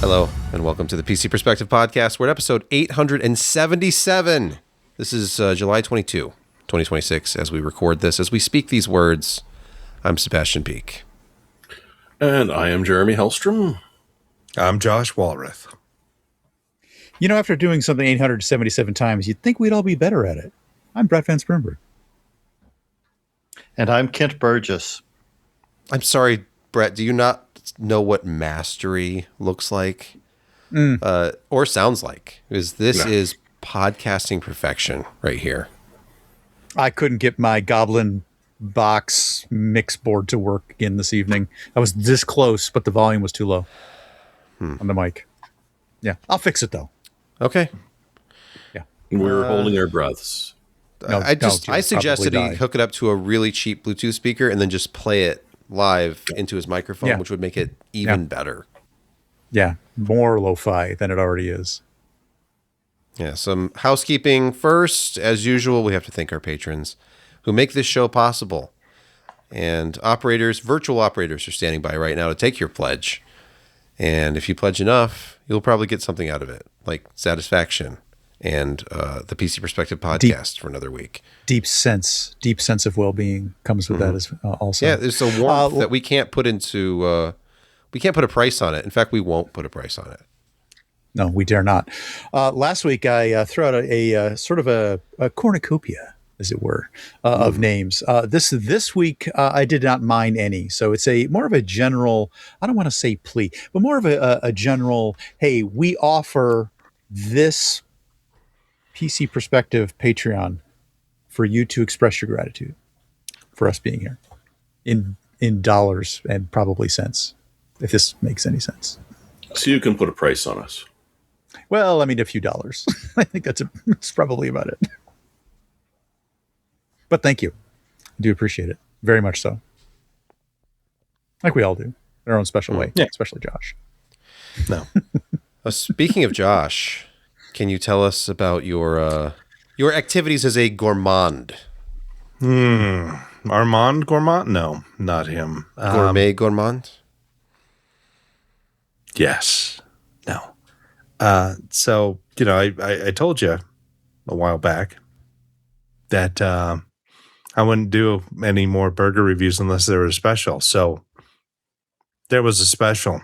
Hello, and welcome to the PC Perspective Podcast. We're at episode 877. This is July 22, 2026, as we record this. As we speak these words, I'm Sebastian Peak. And I am Jeremy Hellstrom. I'm Josh Walrath. You know, after doing something 877 times, you'd think we'd all be better at it. I'm Brett Van Spernberg. And I'm Kent Burgess. I'm sorry, Brett, do you not know what mastery looks like? Or sounds like? Because this is podcasting perfection right here. I couldn't get my Goblin box mix board to work again this evening. I was this close, but the volume was too low on the mic. Yeah, I'll fix it, though. Okay. Yeah. We're holding our breaths. I suggested he hook it up to a really cheap Bluetooth speaker and then just play it live into his microphone, which would make it even better. Yeah, more lo-fi than it already is. Yeah, some housekeeping first. As usual, we have to thank our patrons who make this show possible. And virtual operators are standing by right now to take your pledge. And if you pledge enough, you'll probably get something out of it, like satisfaction and the PC Perspective podcast for another week. Deep sense of well-being comes with that as also. Yeah, there's a warmth that we can't put into. We can't put a price on it. In fact, we won't put a price on it. No, we dare not. Last week, I threw out a sort of a cornucopia, as it were, of names. This week, I did not mind any. So it's more of a general, I don't want to say plea, but more of a general, hey, we offer this PC Perspective Patreon for you to express your gratitude for us being here in dollars and probably cents, if this makes any sense. So you can put a price on us. Well, I mean, a few dollars. I think that's probably about it. But thank you. I do appreciate it. Very much so. Like we all do. In our own special way. Yeah. Especially Josh. No. Speaking of Josh, can you tell us about your activities as a gourmand? Armand Gourmand? No, not him. Gourmet gourmand? Yes. No. So, I told you a while back that I wouldn't do any more burger reviews unless there was a special. So there was a special.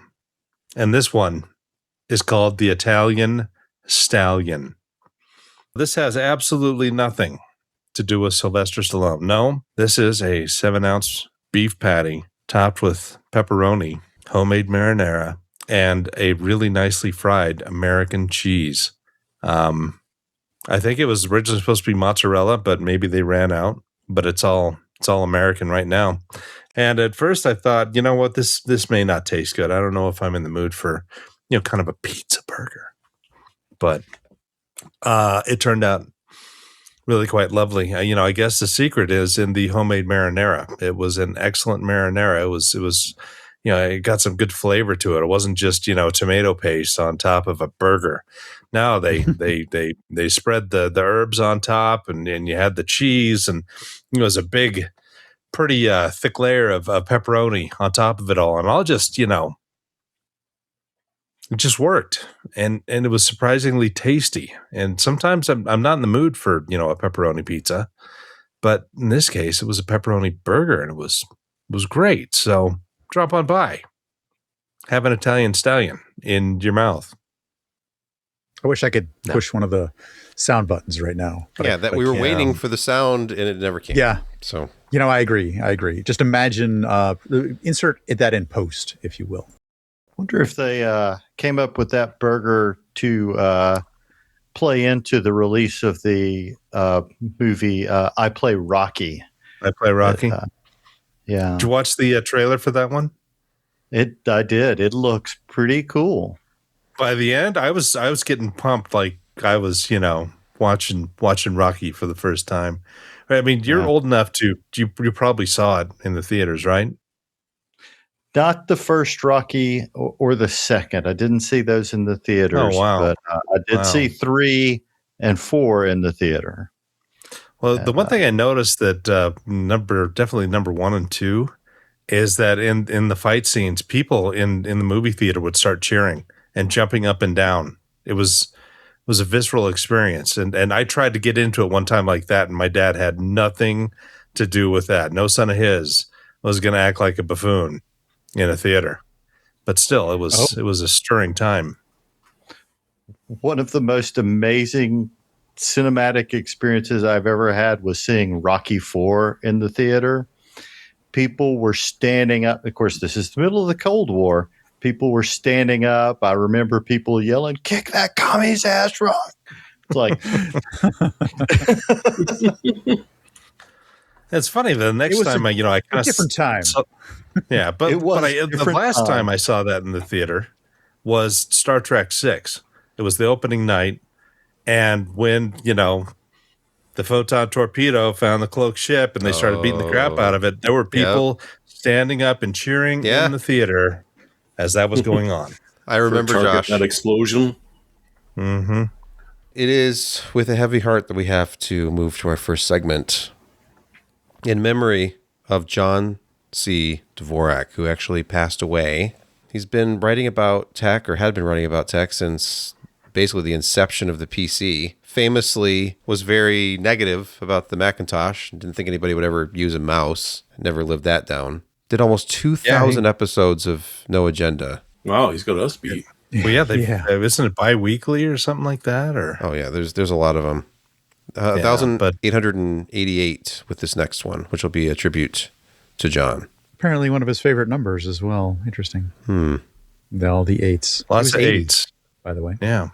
And this one is called the Italian Stallion. This has absolutely nothing to do with Sylvester Stallone. No, this is a 7-ounce beef patty topped with pepperoni, homemade marinara, and a really nicely fried American cheese. I think it was originally supposed to be mozzarella, but maybe they ran out. But it's all American right now. And at first I thought, you know what, this may not taste good. I don't know if I'm in the mood for, kind of a pizza burger. But it turned out really quite lovely. I guess the secret is in the homemade marinara. It was an excellent marinara. It was it got some good flavor to it. It wasn't just, tomato paste on top of a burger. No, they spread the herbs on top and you had the cheese and it was a big, pretty thick layer of pepperoni on top of it all. And all just, it just worked. And it was surprisingly tasty. And sometimes I'm not in the mood for, a pepperoni pizza. But in this case, it was a pepperoni burger and it was great. So drop on by. Have an Italian Stallion in your mouth. I wish I could push one of the sound buttons right now. But we were waiting for the sound and it never came. Yeah. So, I agree. Just imagine, insert that in post, if you will. Wonder if they came up with that burger to play into the release of the movie I Play Rocky. I Play Rocky? Yeah. Did you watch the trailer for that one? I did. It looks pretty cool. By the end, I was getting pumped like I was, watching Rocky for the first time. I mean, you're old enough you probably saw it in the theaters, right? Not the first Rocky or the second. I didn't see those in the theaters. Oh, wow. But I did see 3 and 4 in the theater. Well, the one thing I noticed that definitely number 1 and 2 is that in the fight scenes, people in the movie theater would start cheering and jumping up and down. It was a visceral experience. And I tried to get into it one time like that, and my dad had nothing to do with that. No son of his was going to act like a buffoon in a theater. But still, it was a stirring time. One of the most amazing cinematic experiences I've ever had was seeing Rocky IV in the theater. People were standing up. Of course, this is the middle of the Cold War. People were standing up. I remember people yelling, "Kick that commie's ass, Rock!" It's like, it's funny. The next time I kind of different time. Yeah, but It was the last time. time I saw that in the theater was Star Trek VI. It was the opening night, and when the photon torpedo found the cloaked ship and they started beating the crap out of it, there were people standing up and cheering in the theater as that was going on. I remember, Josh. That explosion. Mm-hmm. It is with a heavy heart that we have to move to our first segment in memory of John C. Dvorak, who actually passed away. He's been writing about tech, or had been writing about tech, since basically the inception of the PC. Famously was very negative about the Macintosh. Didn't think anybody would ever use a mouse. Never lived that down. Did almost 2,000 episodes of No Agenda. Wow, he's got us beat. Well, isn't it bi-weekly or something like that? Or Oh yeah, there's a lot of them. 1,888 with this next one, which will be a tribute to John. Apparently one of his favorite numbers as well. Interesting. All the eights. Lots It of was 80, eights. by the way. Yeah.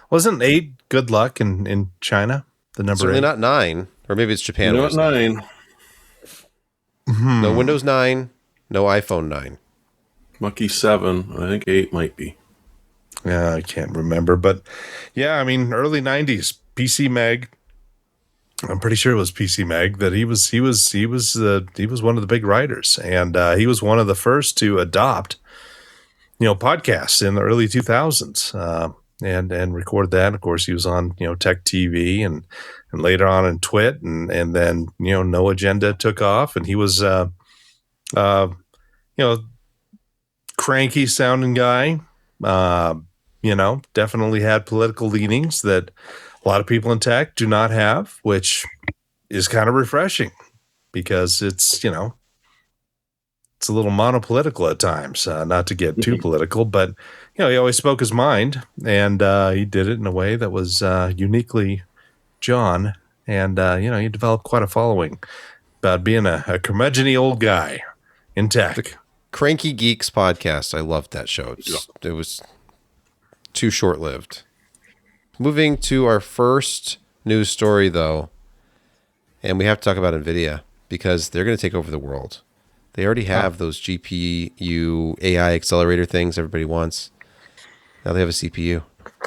Wasn't 8 good luck in China? The number Certainly 8? not 9, or maybe it's Japan. Not 9. No Windows 9, no iPhone 9. Lucky 7. I think 8 might be. Yeah, I can't remember, but yeah, I mean, early 90s, PC Mag. I'm pretty sure it was PC Mag that he was one of the big writers, and he was one of the first to adopt podcasts in the early 2000s, and record that. Of course, he was on Tech TV and later on in Twit, and then No Agenda took off, and he was cranky sounding guy. Definitely had political leanings that a lot of people in tech do not have, which is kind of refreshing because it's a little monopolitical at times, not to get too political, but he always spoke his mind, and he did it in a way that was uniquely John, and he developed quite a following about being a curmudgeon-y old guy in tech. Cranky Geeks podcast. I loved that show. It was too short-lived. Moving to our first news story, though, and we have to talk about NVIDIA because they're going to take over the world. They already have those GPU AI accelerator things everybody wants. Now they have a CPU.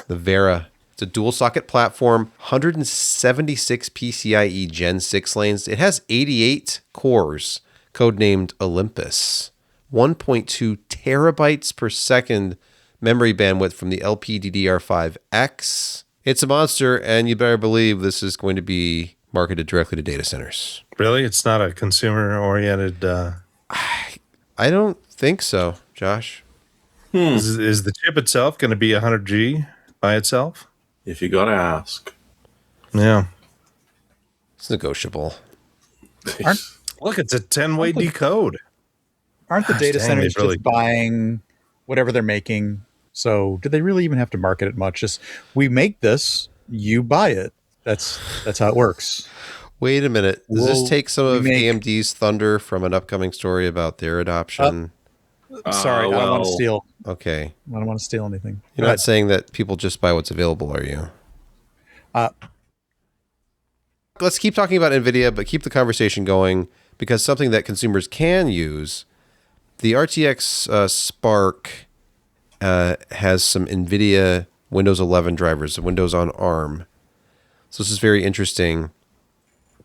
The Vera. It's a dual-socket platform, 176 PCIe Gen 6 lanes. It has 88 cores, codenamed Olympus. 1.2 terabytes per second memory bandwidth from the LPDDR5X. It's a monster, and you better believe this is going to be marketed directly to data centers. Really? It's not a consumer-oriented... I don't think so, Josh. Is the chip itself going to be 100G by itself? If you gotta ask. Yeah. It's negotiable. Look, it's a 10-way decode. Aren't the data dang, centers they really- just buying whatever they're making? So do they really even have to market it much? Just, we make this, you buy it. That's how it works. Wait a minute. Does this take some of make- AMD's thunder from an upcoming story about their adoption? Sorry, I don't want to steal. Okay. I don't want to steal anything. You're not saying that people just buy what's available, are you? Let's keep talking about NVIDIA, but keep the conversation going, because something that consumers can use, the RTX Spark has some NVIDIA Windows 11 drivers, Windows on ARM. So this is very interesting.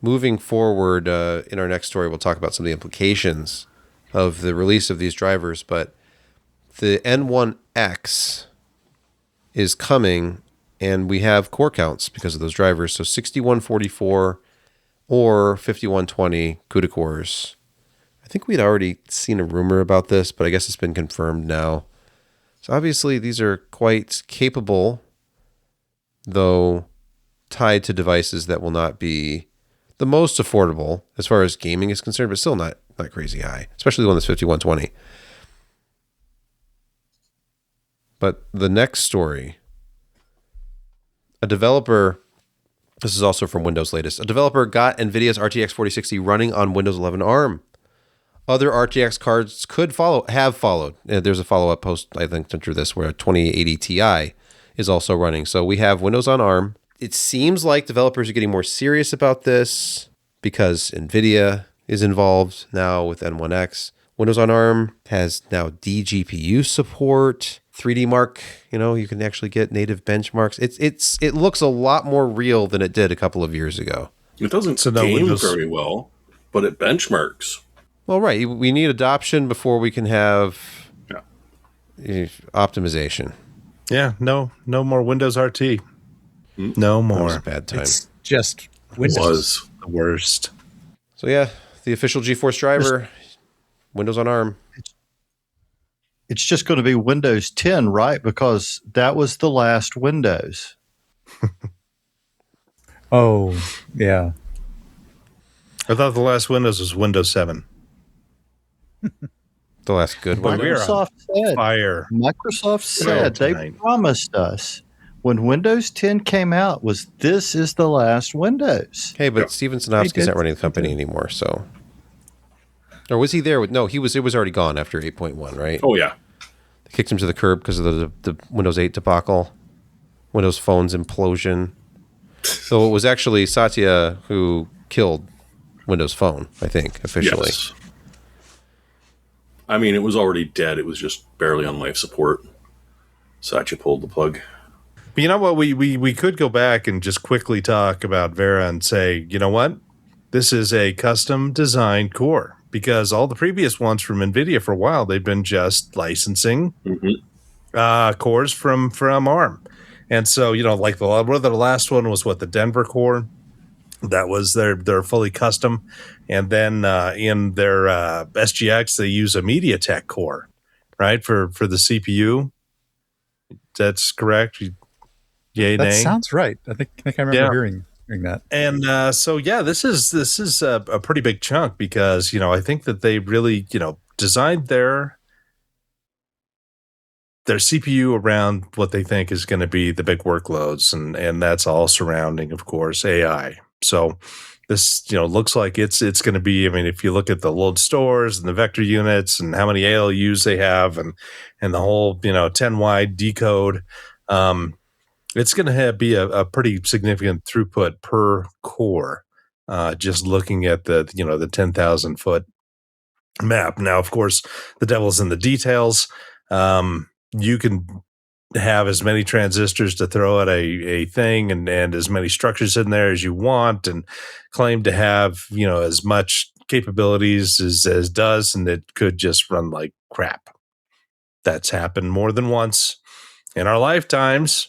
Moving forward, in our next story, we'll talk about some of the implications of the release of these drivers, but the N1X is coming, and we have core counts because of those drivers. So 6144 or 5120 CUDA cores. I think we'd already seen a rumor about this, but I guess it's been confirmed now. So obviously these are quite capable, though tied to devices that will not be the most affordable as far as gaming is concerned, but still not crazy high, especially the one that's 5120. But the next story, a developer, this is also from Windows Latest, a developer got NVIDIA's RTX 4060 running on Windows 11 ARM. Other RTX cards have followed. There's a follow-up post, I think, under this, where a 2080 Ti is also running. So we have Windows on ARM. It seems like developers are getting more serious about this because NVIDIA is involved now with N1X. Windows on ARM has now dGPU support, 3D Mark. You can actually get native benchmarks. It looks a lot more real than it did a couple of years ago. It doesn't game very well, but it benchmarks. Well, right. We need adoption before we can have optimization. Yeah, no more Windows RT. No more. That was a bad time. It's just Windows. It was the worst. So yeah, the official GeForce driver, Windows on ARM. It's just going to be Windows 10, right? Because that was the last Windows. Oh, yeah. I thought the last Windows was Windows 7. The last good one. Microsoft said they promised us when Windows 10 came out this is the last Windows. Hey, but Steven Sinofsky's not running the company anymore, so. Or was he there? No, it was already gone after 8.1, right? Oh, yeah. They kicked him to the curb because of the Windows 8 debacle, Windows Phone's implosion. So it was actually Satya who killed Windows Phone, I think, officially. Yes. I mean, it was already dead. It was just barely on life support. Satya pulled the plug. But you know what? We could go back and just quickly talk about Vera and say, you know what? This is a custom designed core, because all the previous ones from NVIDIA for a while, they've been just licensing cores from ARM. And so, like the last one was the Denver core. That was they're fully custom. And then in their SGX, they use a MediaTek core, right, for the CPU. That's correct. Yay, that nay? Sounds right. I think I remember hearing that. And so this is a pretty big chunk, because I think that they really designed their CPU around what they think is going to be the big workloads, and that's all surrounding, of course, AI. So this looks like it's going to be. I mean, if you look at the load stores and the vector units and how many ALUs they have, and the whole 10 wide decode. It's going to be a pretty significant throughput per core, just looking at the 10,000 foot map. Now, of course, the devil's in the details. You can have as many transistors to throw at a thing and as many structures in there as you want, and claim to have as much capabilities as does, and it could just run like crap. That's happened more than once in our lifetimes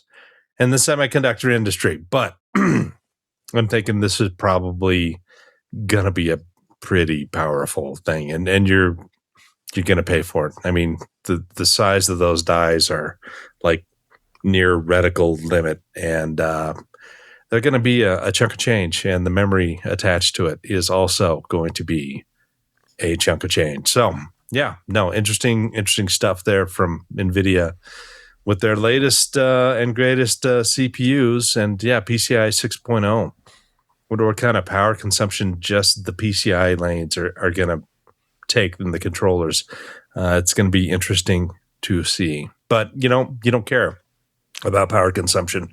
in the semiconductor industry, but I'm thinking this is probably gonna be a pretty powerful thing, and you're gonna pay for it. I mean, the size of those dies are like near reticle limit, and they're gonna be a chunk of change, and the memory attached to it is also going to be a chunk of change. So yeah, no, interesting stuff there from NVIDIA with their latest and greatest CPUs, and PCI 6.0. Wonder what kind of power consumption just the PCI lanes are going to take in the controllers. It's going to be interesting to see. But you don't care about power consumption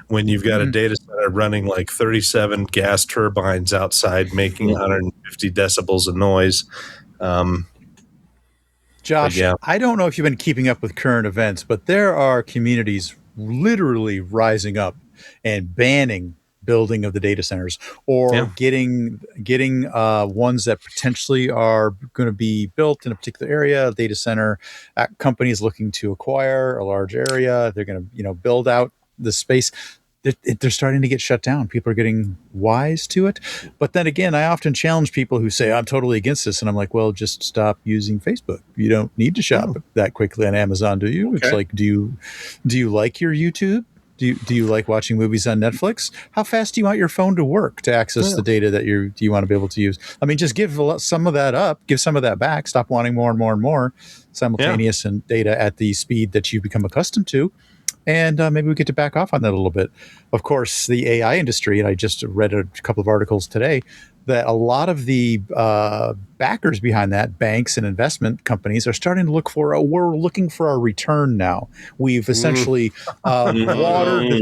when you've got a data center running like 37 gas turbines outside making 150 decibels of noise. Josh, I don't know if you've been keeping up with current events, but there are communities literally rising up and banning building of the data centers, or getting ones that potentially are going to be built in a particular area, data center companies looking to acquire a large area. They're going to build out the space. they're starting to get shut down. People are getting wise to it. But then again, I often challenge people who say, I'm totally against this. And I'm like, well, just stop using Facebook. You don't need to shop that quickly on Amazon, do you? Okay. It's like, do you like your YouTube? Do you like watching movies on Netflix? How fast do you want your phone to work to access the data that you want to be able to use? I mean, just give some of that up, give some of that back, stop wanting more and more and more simultaneous and data at the speed that you become accustomed to. And maybe we get to back off on that a little bit. Of course, the AI industry, and I just read a couple of articles today, that a lot of the backers behind that, banks and investment companies, are starting to look for we're looking for our return now. We've essentially watered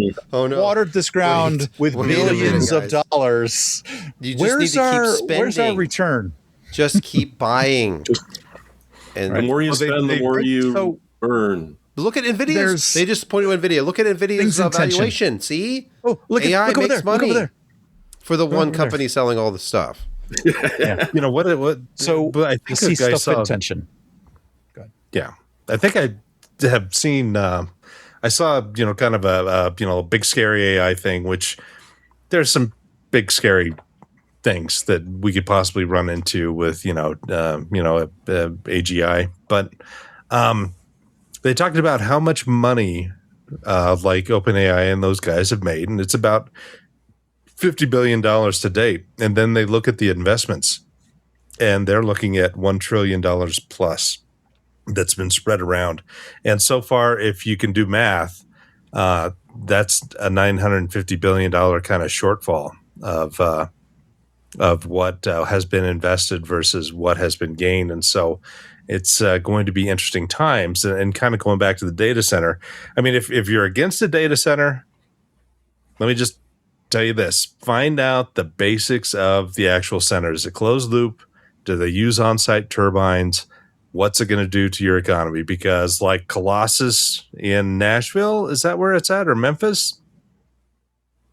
this ground with billions of dollars. You just need to keep spending. Where's our return? Just keep buying. And the more you spend, the more you earn. Look at NVIDIA. They just pointed to NVIDIA. Look at NVIDIA's valuation. See? Oh, AI look over makes there. money Look over there. For the one company selling all the stuff. Yeah. You know what? So but I think see I stuff saw attention. Go ahead. Yeah, I think I have seen. I saw kind of a big scary AI thing, which there's some big scary things that we could possibly run into with AGI, but they talked about how much money like OpenAI and those guys have made, and it's about $50 billion to date. And then they look at the investments, and they're looking at $1 trillion plus that's been spread around. And so far, if you can do math, that's a $950 billion kind of shortfall of what has been invested versus what has been gained. And so it's going to be interesting times. And kind of going back to the data center, I mean, if you're against a data center, let me just tell you this: find out the basics of the actual center. Is it closed loop? Do they use on-site turbines? What's it going to do to your economy? Because like Colossus in Nashville, is that where it's at, or Memphis?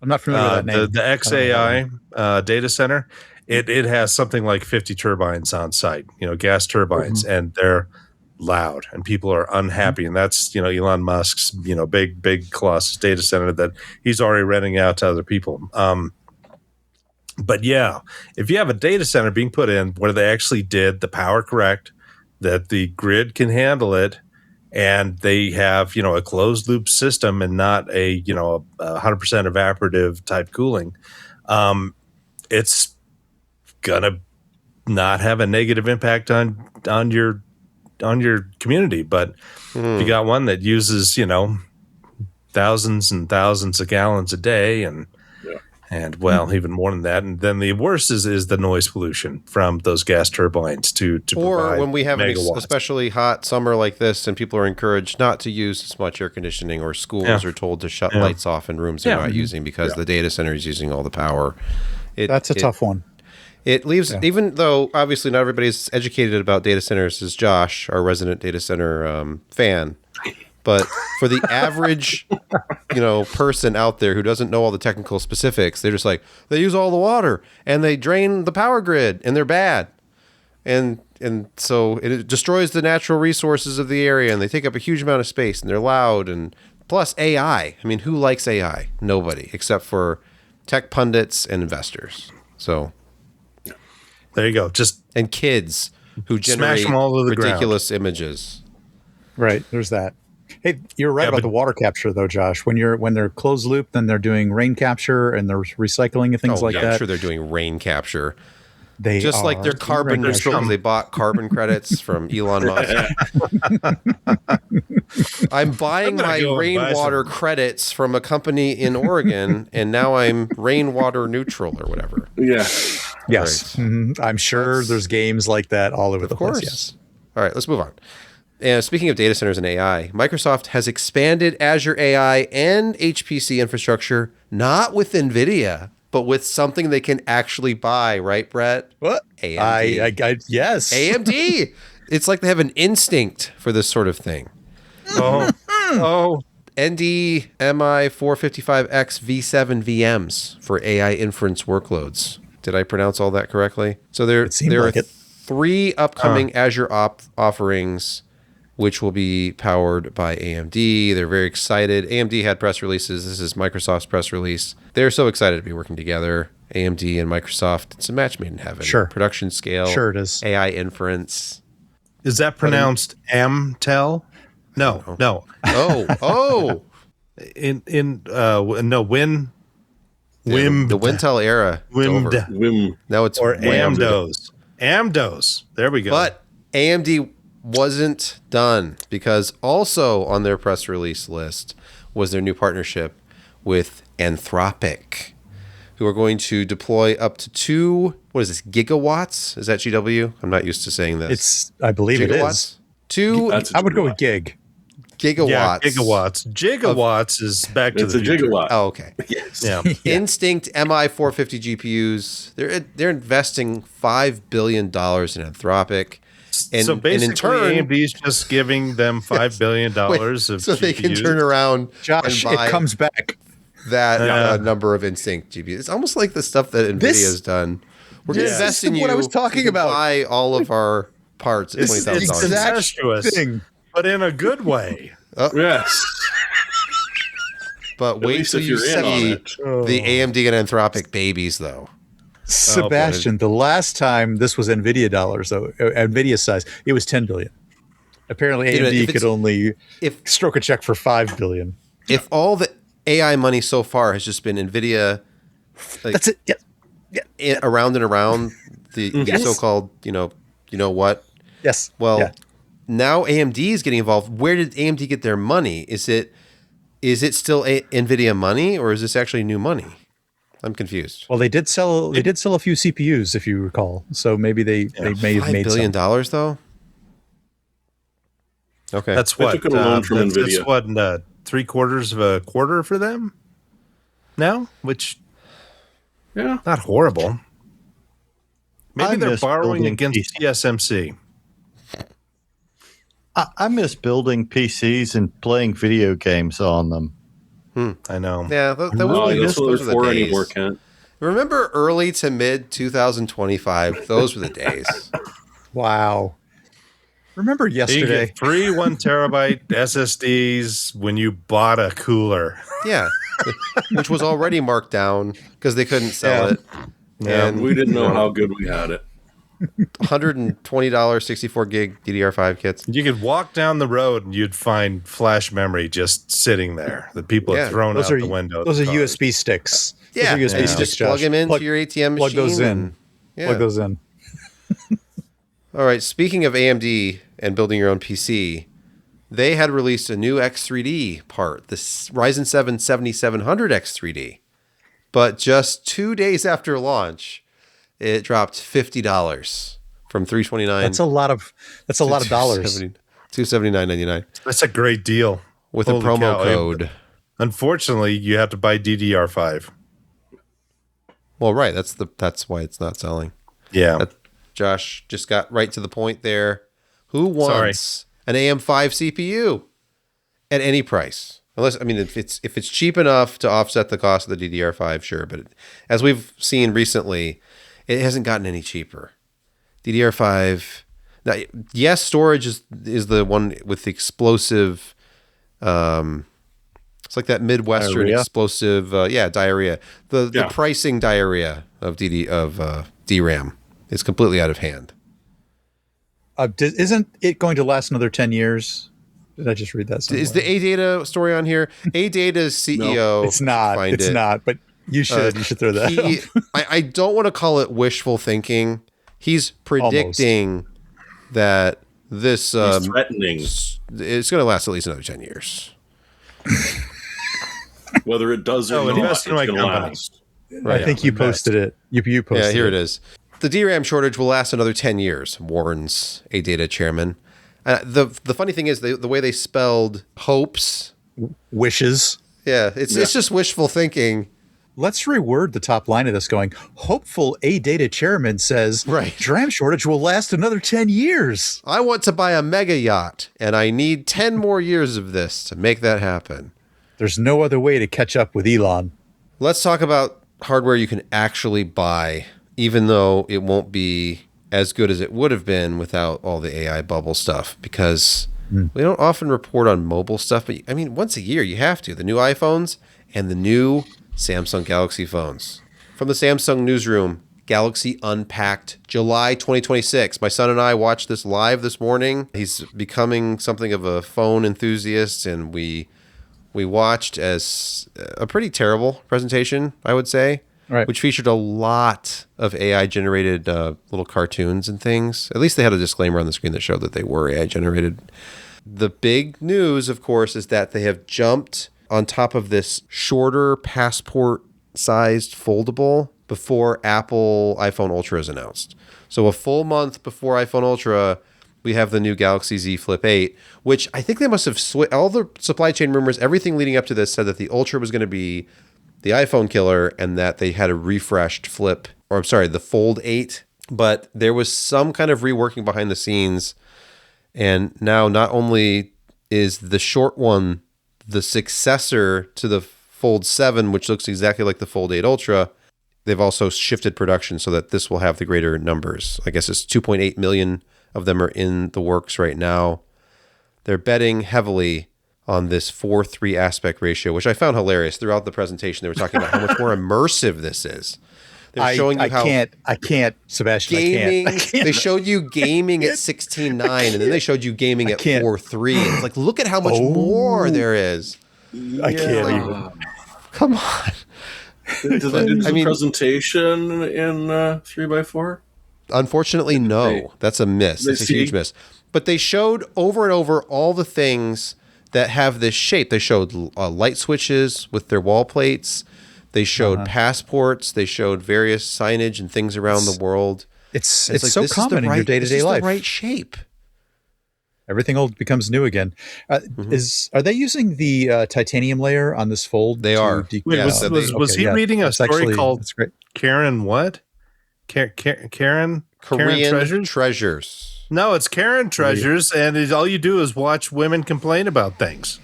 I'm not familiar with that name. The XAI data center, it has something like 50 turbines on site, gas turbines, and they're loud and people are unhappy. And that's, Elon Musk's, big Colossus data center that he's already renting out to other people. But yeah, if you have a data center being put in where they actually did the power correct, that the grid can handle it, and they have, a closed loop system and not a 100% evaporative type cooling, it's gonna not have a negative impact on your community. But if you got one that uses, thousands and thousands of gallons a day and even more than that. And then the worst is the noise pollution from those gas turbines to or when we have an megawatts. especially hot summer like this and people are encouraged not to use as much air conditioning, or schools are told to shut lights off in rooms they're not using because the data center is using all the power. That's a tough one. It leaves, even though obviously not everybody's educated about data centers, as Josh, our resident data center fan, but for the average, person out there who doesn't know all the technical specifics, they're just like, they use all the water and they drain the power grid and they're bad. And so it destroys the natural resources of the area and they take up a huge amount of space and they're loud. And plus AI. I mean, who likes AI? Nobody, except for tech pundits and investors. So there you go. And kids who generate them all to the ridiculous images. Right. There's that. Hey, you're right about the water capture, though, Josh. When they're closed loop, then they're doing rain capture and they're recycling and things like that. I'm sure they're doing rain capture. They just like their carbon. They bought carbon credits from Elon Musk. I'm buying my rainwater credits from a company in Oregon, and now I'm rainwater neutral or whatever. Yeah. Yes. Right. Mm-hmm. I'm sure there's games like that all over the place. Yes. All right, let's move on. And speaking of data centers and AI, Microsoft has expanded Azure AI and HPC infrastructure, not with NVIDIA, but with something they can actually buy, right, Brett? What? AMD. Yes. AMD. It's like they have an instinct for this sort of thing. ND MI 455X V7 VMs for AI inference workloads. Did I pronounce all that correctly? So there are 3 upcoming Azure offerings which will be powered by AMD. They're very excited. AMD had press releases. This is Microsoft's press release. They're so excited to be working together. AMD and Microsoft. It's a match made in heaven. Sure. Production scale. Sure it is. AI inference. Is that pronounced Amtel? No. Oh. Win. Yeah, the Wintel era. is over. Whim. Now it's Or Wham. Amdos. There we go. But AMD wasn't done, because also on their press release list was their new partnership with Anthropic, who are going to deploy up to 2, what is this, gigawatts? Is that GW? I'm not used to saying this. I believe it is. Gigawatts? 2 That's a I would go with gigawatt. gig. gigawatts. yeah, gigawatts is back to It's the a future. gigawatt. Oh, okay. Yes. Yeah. Instinct MI450 GPUs. They're investing $5 billion in Anthropic. And, So basically, and in turn, AMD's just giving them $5 billion of so they can GPUs. turn around Josh, and buy it comes back. that Yeah. number of Instinct GPUs. It's almost like the stuff that NVIDIA has done. We're going to Yeah. invest in This is you. what I was talking so you can about. Buy all of our parts at It's $20,000. incestuous, thing. but in a good way. Yes. But At wait least till if you you're in on see it. the AMD and Anthropic babies, though. Sebastian, the last time this was NVIDIA dollars, though, NVIDIA size, it was 10 billion. Apparently, You know, if AMD it's- could only If stroke a check for 5 billion. if all the AI money so far has just been NVIDIA, like, That's it. Yeah. around and around the Yes. so-called, you know what? Yes. Well, Yeah. now AMD is getting involved. Where did AMD get their money? Is it still NVIDIA money, or is this actually new money? I'm confused. Well, they did sell a few CPUs, if you recall. So maybe they may have $5 made billion some. though. Okay, That's They what took a loan from that's NVIDIA. what 3/4 of a quarter for them now, which Yeah. not horrible. Maybe I they're miss borrowing building against TSMC. I miss building PCs and playing video games on them. I know. yeah, that Oh, was that's what those they're were the for days. anymore, Kent. Remember early to mid 2025? Those were the days. Wow. Remember You yesterday? get 3 1 terabyte SSDs when you bought a cooler. Yeah, which was already marked down because they couldn't sell it. Yeah. And We didn't know how good we had it. $120 64 gig DDR5 kits. You could walk down the road and you'd find flash memory just sitting there that people Yeah. had thrown Those out are the window. Those are of the cars. USB sticks. Yeah, Those are USB and you sticks. just plug Josh. them into Plug- your ATM machine. plug those in. and- yeah. Plug those in. All right. Speaking of AMD and building your own PC, they had released a new X3D part, the Ryzen 7 7700 X3D. But just 2 days after launch, it dropped $50 from $329. That's a lot of dollars. $279.99 That's a great deal. with Holy a promo cow. code. Unfortunately, you have to buy DDR5. Well, right. That's why it's not selling. Yeah. That- Josh just got right to the point there. Who wants an AM5 CPU at any price? Unless, I mean, if it's cheap enough to offset the cost of the DDR5, sure. But as we've seen recently, it hasn't gotten any cheaper. DDR5. Now, yes, storage is the one with the explosive. It's like that Midwestern Diarrhea? explosive, diarrhea. The Yeah. pricing diarrhea of DRAM is completely out of hand. Isn't it going to last another 10 years? Did I just read that somewhere? Is the ADATA story on here? ADATA's CEO. It's not. find It's it. not. But you should. You should throw that. He, up. I don't want to call it wishful thinking. He's predicting that this He's threatening. it's going to last at least another 10 years. Whether it does or No, not, invest it's in my going to company. last. I think you posted it. You posted Yeah, here it it. is. The DRAM shortage will last another 10 years, warns ADATA chairman. The funny thing is the way they spelled hopes. Wishes. Yeah, it's just wishful thinking. Let's reword the top line of this going, hopeful ADATA chairman says Right. DRAM shortage will last another 10 years. I want to buy a mega yacht, and I need 10 more years of this to make that happen. There's no other way to catch up with Elon. Let's talk about hardware you can actually buy, even though it won't be as good as it would have been without all the AI bubble stuff, because We don't often report on mobile stuff, but I mean, once a year you have to. The new iPhones and the new Samsung Galaxy phones. From the Samsung newsroom, Galaxy Unpacked, July 2026. My son and I watched this live this morning. He's becoming something of a phone enthusiast, and we watched as a pretty terrible presentation, I would say, Right. which featured a lot of AI-generated little cartoons and things. At least they had a disclaimer on the screen that showed that they were AI-generated. The big news, of course, is that they have jumped on top of this shorter passport-sized foldable before Apple iPhone Ultra is announced. So a full month before iPhone Ultra, we have the new Galaxy Z Flip 8, which I think they must have switched. All the supply chain rumors, everything leading up to this said that the Ultra was going to be the iPhone killer and that they had a refreshed Flip, or I'm sorry, the Fold 8. But there was some kind of reworking behind the scenes. And now not only is the short one the successor to the Fold 7, which looks exactly like the Fold 8 Ultra, they've also shifted production so that this will have the greater numbers. I guess it's 2.8 million of them are in the works right now. They're betting heavily on this 4:3 aspect ratio, which I found hilarious. Throughout the presentation, they were talking about how much more immersive this is. They're showing you how I can't, Sebastian. gaming. I can't. They showed you gaming at 16:9, and then they showed you gaming at 4:3. It's like, look at how much more there is. I can't even. Come on. Did they do the presentation in 3x4? Unfortunately, no. That's a miss. That's a huge miss. But they showed over and over all the things that have this shape. They showed light switches with their wall plates. They showed passports. They showed various signage and things around the world. It's like, so common in your day-to-day life. The right shape. Everything old becomes new again. Are they using the titanium layer on this fold? They are. Wait, was he reading a story called Karen what? Karen Korean Treasures. No, it's Karen Treasures, and all you do is watch women complain about things.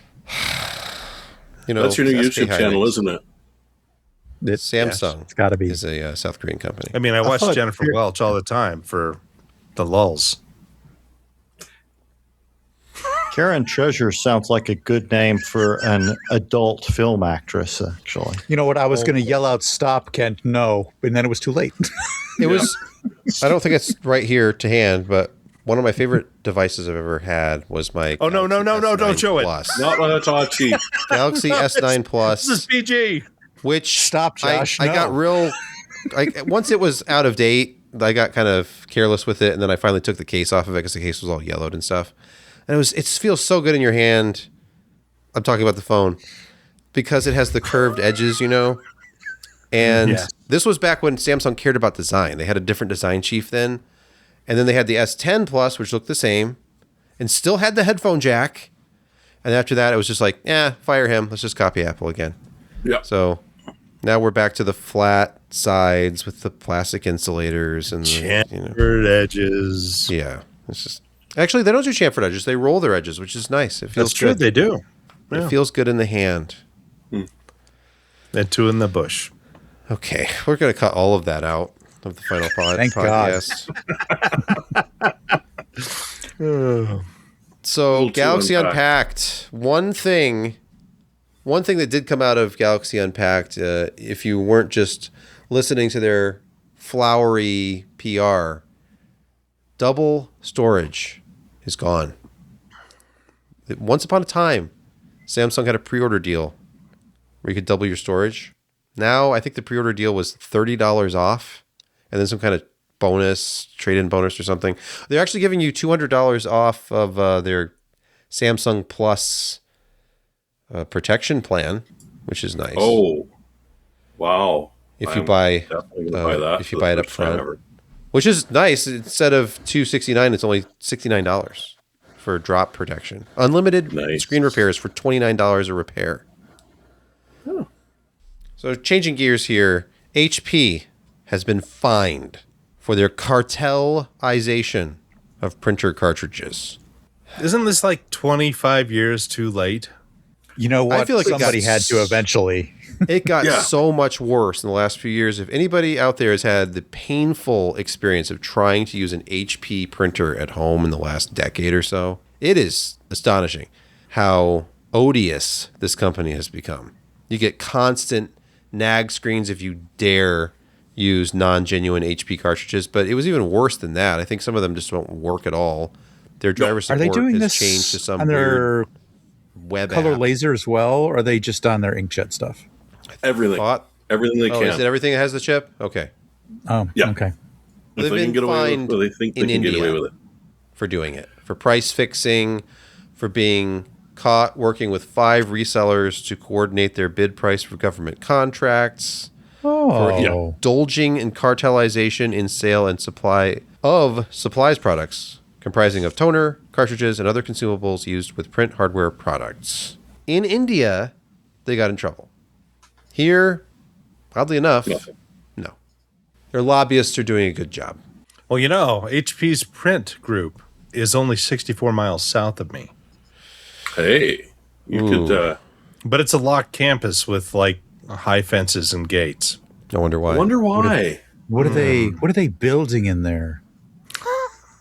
That's your new YouTube channel, isn't it? Samsung. It's got to be. Is a South Korean company. I mean, I watch Jennifer Welch all the time for the lulls. Karen Treasure sounds like a good name for an adult film actress, actually. You know what? I was going to yell out, "Stop, Kent, no," and then it was too late. It was, I don't think it's right here to hand, but one of my favorite devices I've ever had was my no, don't show Plus. it. Not when it's on cheap. Galaxy S9 Plus. This is PG. Which Stop, Josh. I got real. Once it was out of date, I got kind of careless with it, and then I finally took the case off of it because the case was all yellowed and stuff. And it feels so good in your hand. I'm talking about the phone because it has the curved edges, And this was back when Samsung cared about design. They had a different design chief then. And then they had the S10 Plus, which looked the same and still had the headphone jack. And after that, it was just like, fire him. Let's just copy Apple again. Yeah. So now we're back to the flat sides with the plastic insulators and chamfered edges. Yeah. It's just actually they don't do chamfered edges. They roll their edges, which is nice. It feels That's true. good. They do. It feels good in the hand. And two in the bush. Okay, we're going to cut all of that out of the final podcast. So Galaxy Unpacked. One thing that did come out of Galaxy Unpacked, if you weren't just listening to their flowery PR, double storage is gone. Once upon a time, Samsung had a pre-order deal where you could double your storage. Now, I think the pre-order deal was $30 off and then some kind of bonus, trade-in bonus or something. They're actually giving you $200 off of their Samsung Plus protection plan, which is nice. Oh, wow. If you buy it up front, which is nice. Instead of $269, it's only $69 for drop protection. Unlimited screen repairs for $29 a repair. Oh. So changing gears here, HP has been fined for their cartelization of printer cartridges. Isn't this like 25 years too late? You know what? I feel like somebody had to eventually. It got Yeah. so much worse in the last few years. If anybody out there has had the painful experience of trying to use an HP printer at home in the last decade or so, it is astonishing how odious this company has become. You get constant nag screens if you dare use non-genuine HP cartridges, but it was even worse than that. I think some of them just don't work at all. Their driver Are support they doing has this changed to some on weird their web color app. laser as well, or are they just on their inkjet stuff? Everything. Thought- Everything they Oh, can. is it everything that has the chip? Okay. Oh, Yeah. okay. If They've they can been get away with fined it, they think they in can get away India. with it. For doing it, for price fixing, for being caught working with 5 resellers to coordinate their bid price for government contracts, for Oh, indulging in cartelization in sale and supply of supplies products comprising of toner, cartridges, and other consumables used with print hardware products. In India, they got in trouble. Here, oddly enough, Nothing. no. Their lobbyists are doing a good job. Well, you know, HP's print group is only 64 miles south of me. Hey, you could. But it's a locked campus with like high fences and gates. I wonder why. I wonder why. what are they building in there?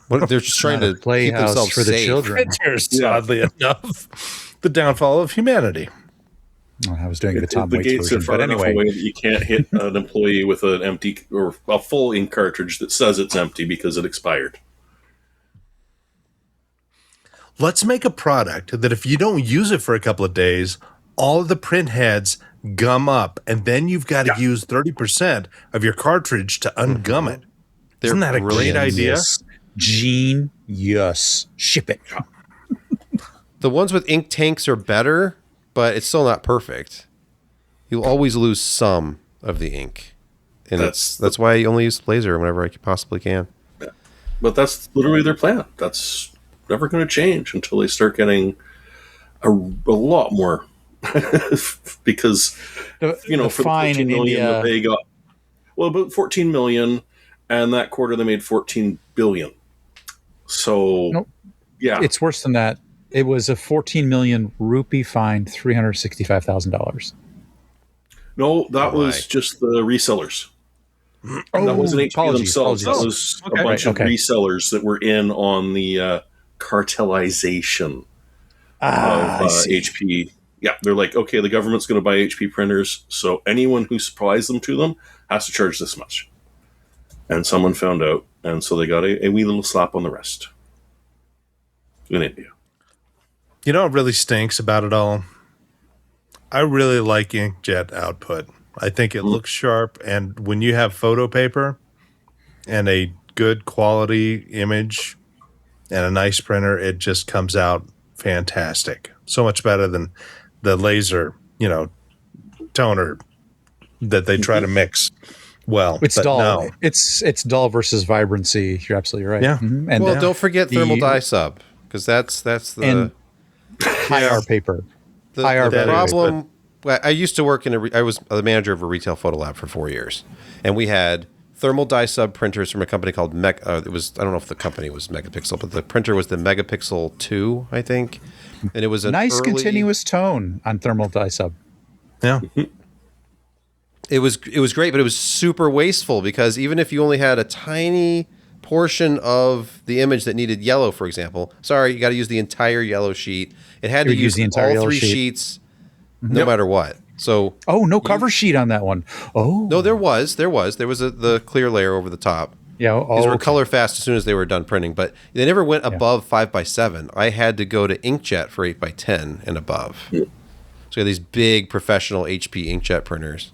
They're just trying Not a to keep playhouse themselves for the safe. children. Printers, Yeah. oddly enough. The downfall of humanity. Oh, I was doing the Tom The Waits gates version, are far but enough anyway. away that you can't hit an employee with an empty or a full ink cartridge that says it's empty because it expired. Let's make a product that if you don't use it for a couple of days, all of the print heads gum up, and then you've got to use 30% of your cartridge to ungum it. They're Isn't that a great brilliant. idea? Yes. Genius. Ship it. The ones with ink tanks are better, but it's still not perfect. You'll always lose some of the ink. And that's why I only use laser whenever I possibly can. But that's literally their plan. That's never going to change until they start getting a lot more. Because, The for the fine 14 in million India. that they got, well, about 14 million, and that quarter they made 14 billion. So, Nope. yeah. It's worse than that. It was a 14 million rupee fine, $365,000. No, that Oh, was my. just the resellers. Oh, That wasn't HP apologies, themselves. That apologies. was a bunch Right, okay. of resellers that were in on the cartelization I of see. HP. Yeah, they're like, okay, the government's going to buy HP printers, so anyone who supplies them to them has to charge this much. And someone found out, and so they got a wee little slap on the wrist in India. You know what really stinks about it all? I really like inkjet output. I think it looks sharp, and when you have photo paper and a good quality image and a nice printer, it just comes out fantastic. So much better than the laser, toner that they try to mix well. It's but dull. no. It's dull versus vibrancy. You're absolutely right. Yeah. Mhm. And Well, don't forget thermal the- dye sub, because that's the and IR paper. IR the value. problem. Well, I used to work I was the manager of a retail photo lab for 4 years, and we had thermal dye sub printers from a company called it was, I don't know if the company was Megapixel, but the printer was the Megapixel 2, I think, and it was an Nice early, continuous tone on thermal dye sub. Yeah. It was great, but it was super wasteful because even if you only had a tiny portion of the image that needed yellow, for example, sorry, you got to use the entire yellow sheet. It had You to would use use the entire all yellow 3 sheet. sheets, no matter what. So Oh, no cover sheet on that one. Oh, no, there was the clear layer over the top. yeah. These Oh, were color fast as soon as they were done printing, but they never went above 5x7. I had to go to inkjet for 8x10 and above. So we had these big professional HP inkjet printers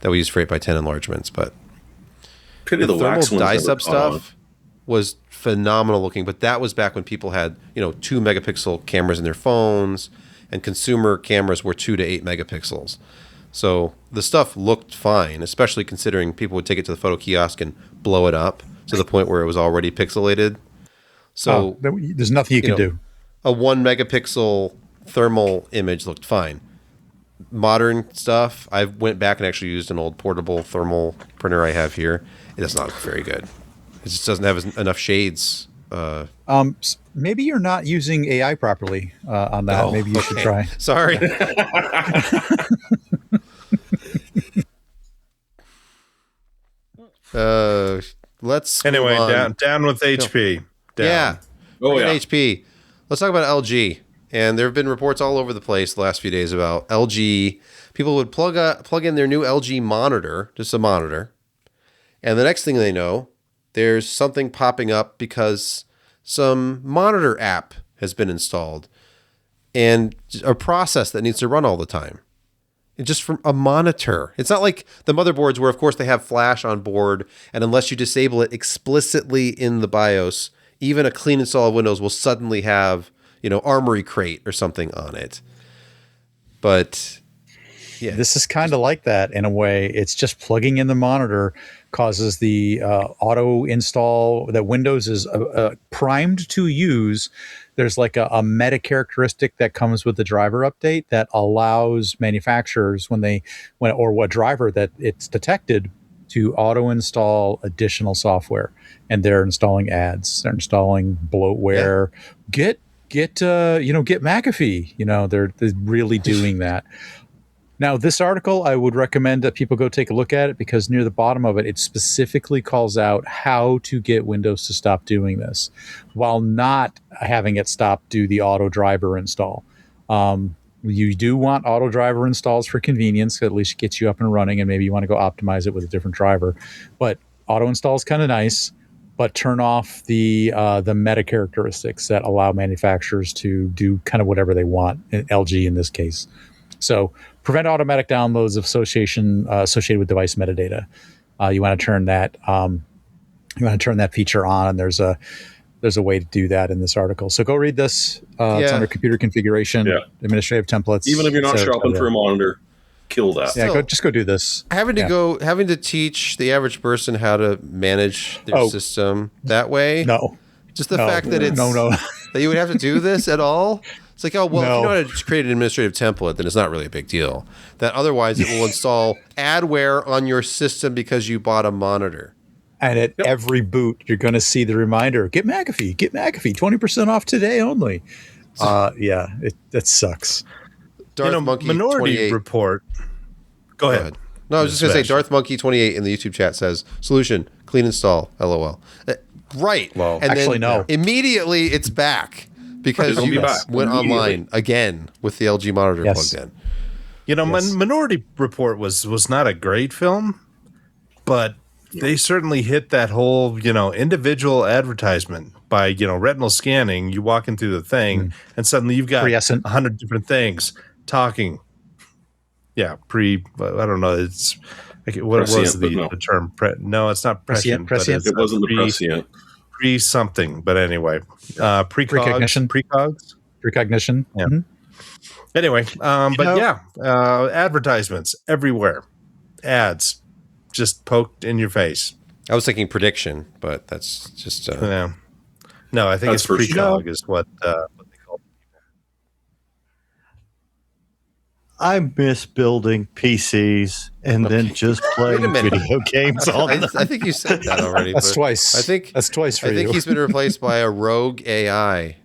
that we use for 8x10 enlargements, but Pity the wax thermal ones dye never sub caught on. stuff was phenomenal looking, but that was back when people had 2 megapixel cameras in their phones, and consumer cameras were 2 to 8 megapixels. So the stuff looked fine, especially considering people would take it to the photo kiosk and blow it up to the point where it was already pixelated. So there's nothing you can do. a 1 megapixel thermal image looked fine. Modern stuff, I went back and actually used an old portable thermal printer I have here. It does not look very good. It just doesn't have enough shades. Maybe you're not using AI properly on that. Oh, Maybe you should okay. try. Sorry. Let's Anyway, move on. down with HP. Down. Yeah. Oh, yeah. HP. Let's talk about LG. And there have been reports all over the place the last few days about LG. People would plug in their new LG monitor, just a monitor. And the next thing they know, there's something popping up because some monitor app has been installed and a process that needs to run all the time. It's just from a monitor. It's not like the motherboards where, of course, they have flash on board. And unless you disable it explicitly in the BIOS, even a clean install of Windows will suddenly have, Armory Crate or something on it. But yeah, This is kind of like that in a way. It's just plugging in the monitor causes the auto install that Windows is primed to use. There's like a meta characteristic that comes with the driver update that allows manufacturers when a driver that it's detected to auto install additional software, and they're installing ads, they're installing bloatware. Get McAfee. They're really doing that. Now, this article, I would recommend that people go take a look at it because near the bottom of it, it specifically calls out how to get Windows to stop doing this while not having it do the auto driver install. You do want auto driver installs for convenience, at least it gets you up and running, and maybe you want to go optimize it with a different driver. But auto install is kind of nice, but turn off the meta characteristics that allow manufacturers to do kind of whatever they want, LG in this case. So prevent automatic downloads of associated with device metadata. You want to turn that. You want to turn that feature on, and there's a way to do that in this article. So go read this. It's under computer configuration, administrative templates. Even if you're not shopping for a monitor, kill that. Yeah, just go do this. having to teach the average person how to manage their system that way. No, just the fact that it's no that you would have to do this at all. It's like, if you know how to create an administrative template, then it's not really a big deal. That otherwise it will install adware on your system because you bought a monitor. And at every boot, you're going to see the reminder: get McAfee, 20% off today only. That sucks. Darth Monkey Minority 28. Report. Go ahead. No, I was just going to say, Darth Monkey 28 in the YouTube chat says, solution, clean install, LOL. Right. Well, and actually, then no. Immediately it's back because you went online again with the LG monitor plugged in. Minority Report was not a great film, but they certainly hit that whole, individual advertisement by, retinal scanning. You walk into the thing and suddenly you've got 100 different things talking. Yeah. I don't know. It's like, what was the term? No, it's not prescient. Prescient. It wasn't the prescient. Something, but anyway, precognition. Yeah. Mm-hmm. Anyway, advertisements everywhere, ads just poked in your face. I was thinking prediction, but that's just no. I think it's precog is what they call it. I miss building PCs and then just playing video games all the time. I think you said that already. That's twice. I think that's twice for you. I think he's been replaced by a rogue AI.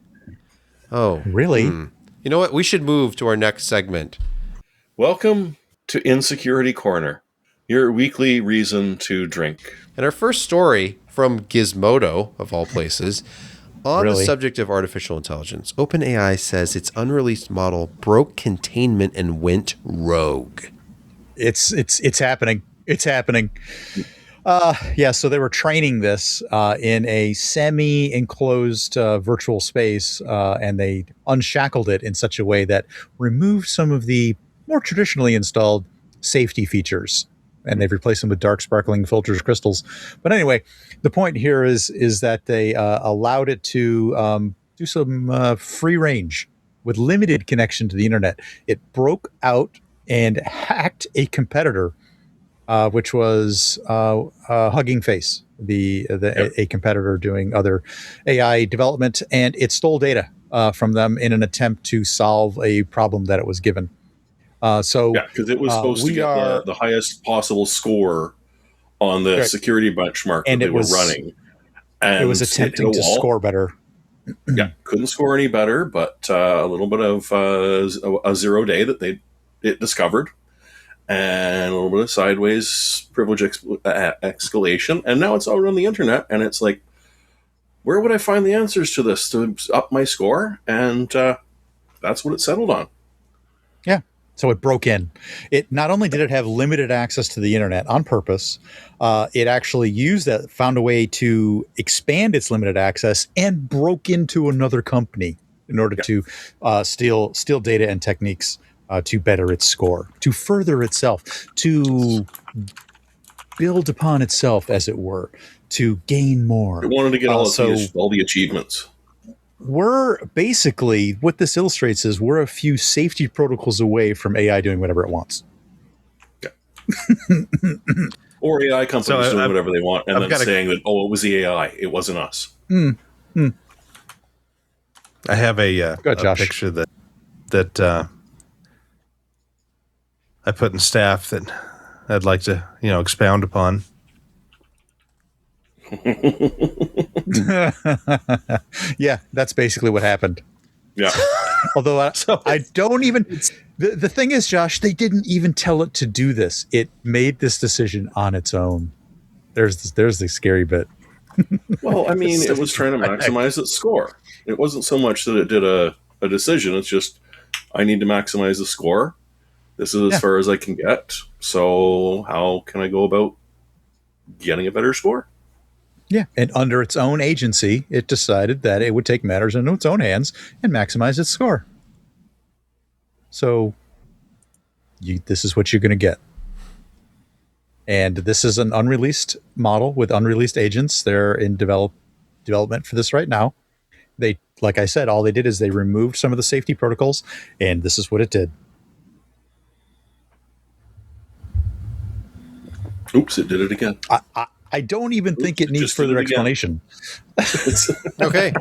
Oh, really? You know what? We should move to our next segment. Welcome to Insecurity Corner, your weekly reason to drink. And our first story from Gizmodo, of all places, on the subject of artificial intelligence. OpenAI says its unreleased model broke containment and went rogue. It's happening. It's happening. So they were training this in a semi-enclosed virtual space, and they unshackled it in such a way that removed some of the more traditionally installed safety features, and they've replaced them with dark sparkling filters, crystals. But anyway, the point here is that they allowed it to do some free range with limited connection to the internet. It broke out and hacked a competitor, which was Hugging Face, a competitor doing other AI development, and it stole data from them in an attempt to solve a problem that it was given. Because it was supposed to get the highest possible score on the security benchmark that they were running. And it was attempting to score better. Yeah, couldn't score any better, but a little bit of a 0 day that it discovered. and a little bit of sideways privilege escalation, and now it's all on the internet, and it's like, where would I find the answers to this to up my score? And that's what it settled on. Yeah. So it broke in. It not only did it have limited access to the internet on purpose, it actually used that, found a way to expand its limited access, and broke into another company in order to steal data and techniques to better its score, to further itself, to build upon itself, as it were, to gain more. It wanted to get all the achievements. We're basically, what this illustrates is we're a few safety protocols away from AI doing whatever it wants. Yeah. Or AI companies doing whatever they want, and then saying that, it was the AI, it wasn't us. I have a picture that I put in staff that I'd like to, expound upon. Yeah, that's basically what happened. Yeah. Although I don't even. The thing is, Josh, they didn't even tell it to do this. It made this decision on its own. There's the scary bit. Well, I mean, it was trying to maximize its score. It wasn't so much that it did a decision. It's just, I need to maximize the score. This is as far as I can get. So how can I go about getting a better score? Yeah, and under its own agency, it decided that it would take matters into its own hands and maximize its score. So this is what you're going to get. And this is an unreleased model with unreleased agents. They're in development for this right now. They, like I said, all they did is they removed some of the safety protocols, and this is what it did. Oops, it did it again. I don't even think it needs further explanation. Okay,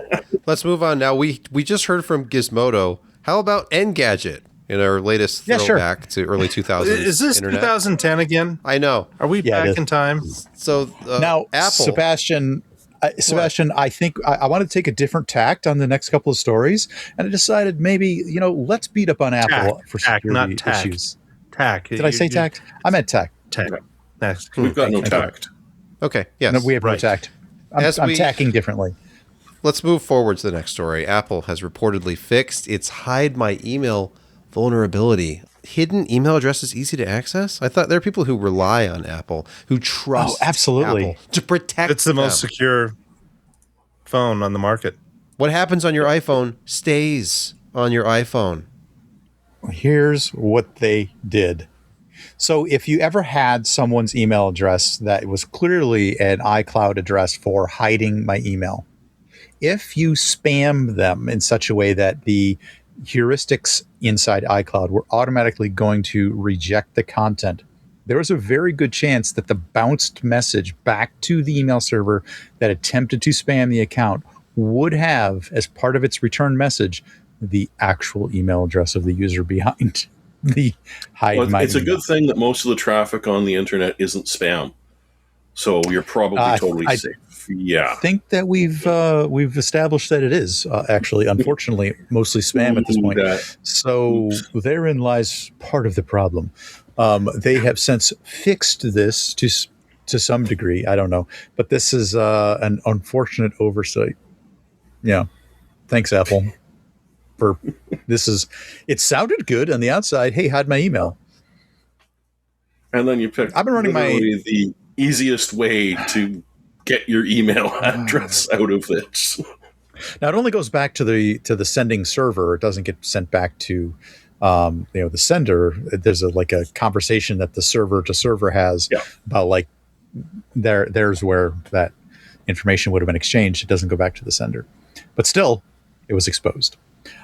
let's move on now. We just heard from Gizmodo. How about Engadget in our latest throwback to early 2000s? Is this internet? 2010 again? I know. Are we back in time? So now, Apple. Sebastian, I think I want to take a different tact on the next couple of stories, and I decided maybe, let's beat up on Apple for security issues. Tact. Did I say tact? I meant tact. Tact. Next. We've got no tact. Okay, yes. No, we have no tact. I'm tacking differently. Let's move forward to the next story. Apple has reportedly fixed its Hide My Email vulnerability. Hidden email address is easy to access? I thought there are people who rely on Apple, who trust absolutely. Apple to protect It's the most secure phone on the market. What happens on your iPhone stays on your iPhone. Here's what they did. So if you ever had someone's email address that was clearly an iCloud address for hiding my email, if you spam them in such a way that the heuristics inside iCloud were automatically going to reject the content, there was a very good chance that the bounced message back to the email server that attempted to spam the account would have, as part of its return message, the actual email address of the user behind the hide my It's a email. good thing that most of the traffic on the internet isn't spam. So you're probably totally safe. Yeah. I think that we've established that it is actually, unfortunately, mostly spam at this point. So therein lies part of the problem. They have since fixed this to some degree. I don't know, but this is an unfortunate oversight. Yeah, thanks, Apple. It sounded good on the outside. Hey, hide my email. And then you picked the easiest way to get your email address out of this. Now it only goes back to the sending server. It doesn't get sent back to the sender. There's a conversation that the server to server has about there's where that information would have been exchanged. It doesn't go back to the sender, but still, it was exposed.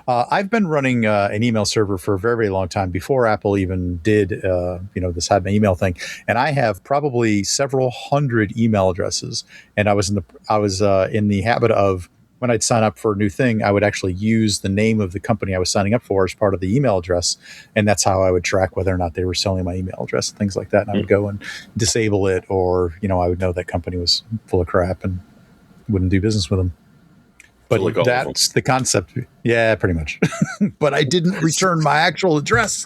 I've been running an email server for a very, very long time before Apple even did, this Hide My Email thing. And I have probably several hundred email addresses. And I was in the habit of, when I'd sign up for a new thing, I would actually use the name of the company I was signing up for as part of the email address. And that's how I would track whether or not they were selling my email address, things like that. And I would go and disable it, or, I would know that company was full of crap and wouldn't do business with them. But like all of them. that's the concept. Yeah, pretty much. But I didn't return my actual address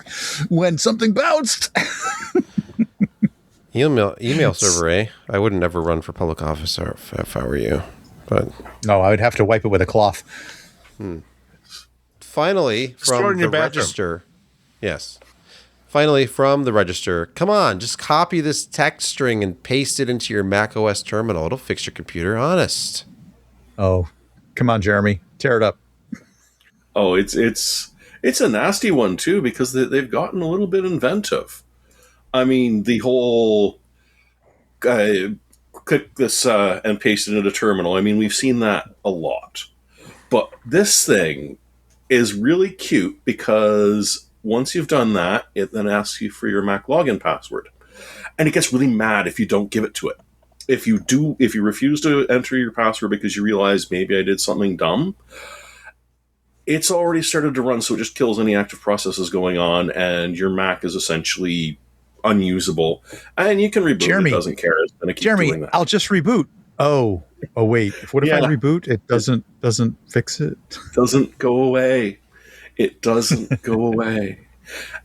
when something bounced. Email server, eh? I wouldn't ever run for public office if I were you. But No, I would have to wipe it with a cloth. finally, Store from in the your bathroom. register. Yes. Finally, from the register. Come on, just copy this text string and paste it into your Mac OS terminal. It'll fix your computer. Honest. Oh, come on, Jeremy. Tear it up. Oh, it's a nasty one too, because they've gotten a little bit inventive. I mean, the whole click this and paste it into the terminal. I mean, we've seen that a lot. But this thing is really cute because once you've done that, it then asks you for your Mac login password. And it gets really mad if you don't give it to it. If you refuse to enter your password because you realize maybe I did something dumb, it's already started to run, so it just kills any active processes going on, and your Mac is essentially unusable. And you can reboot. Jeremy, it doesn't care. It's going to keep doing Jeremy, that. I'll just reboot. Oh, wait. What if I Yeah. reboot? It doesn't fix it. Doesn't go away. It doesn't go away.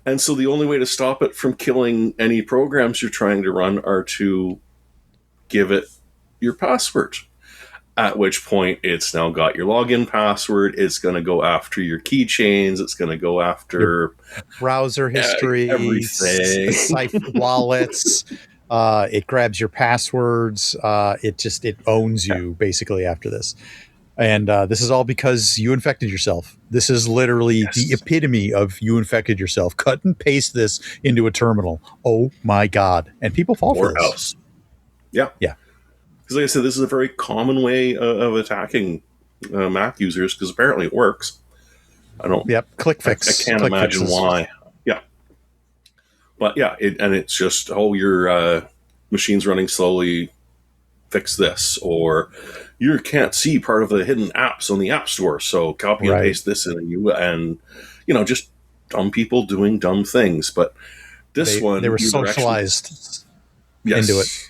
And so the only way to stop it from killing any programs you're trying to run are to give it your password. At which point it's now got your login password. It's going to go after your keychains. It's going to go after Browser history, everything. wallets. It grabs your passwords. It owns you basically after this. And this is all because you infected yourself. This is literally the epitome of you infected yourself. Cut and paste this into a terminal. Oh my God. And people fall for or this. else. Yeah. Yeah. Because like I said, this is a very common way of attacking Mac users because apparently it works. I don't. Yep. Click fix. I can't Click imagine fixes. why. Yeah. But yeah, it's just, your machine's running slowly, fix this. Or you can't see part of the hidden apps on the App Store, so copy and Right. paste this and just dumb people doing dumb things. But this They one... were you were socialized actually- into it.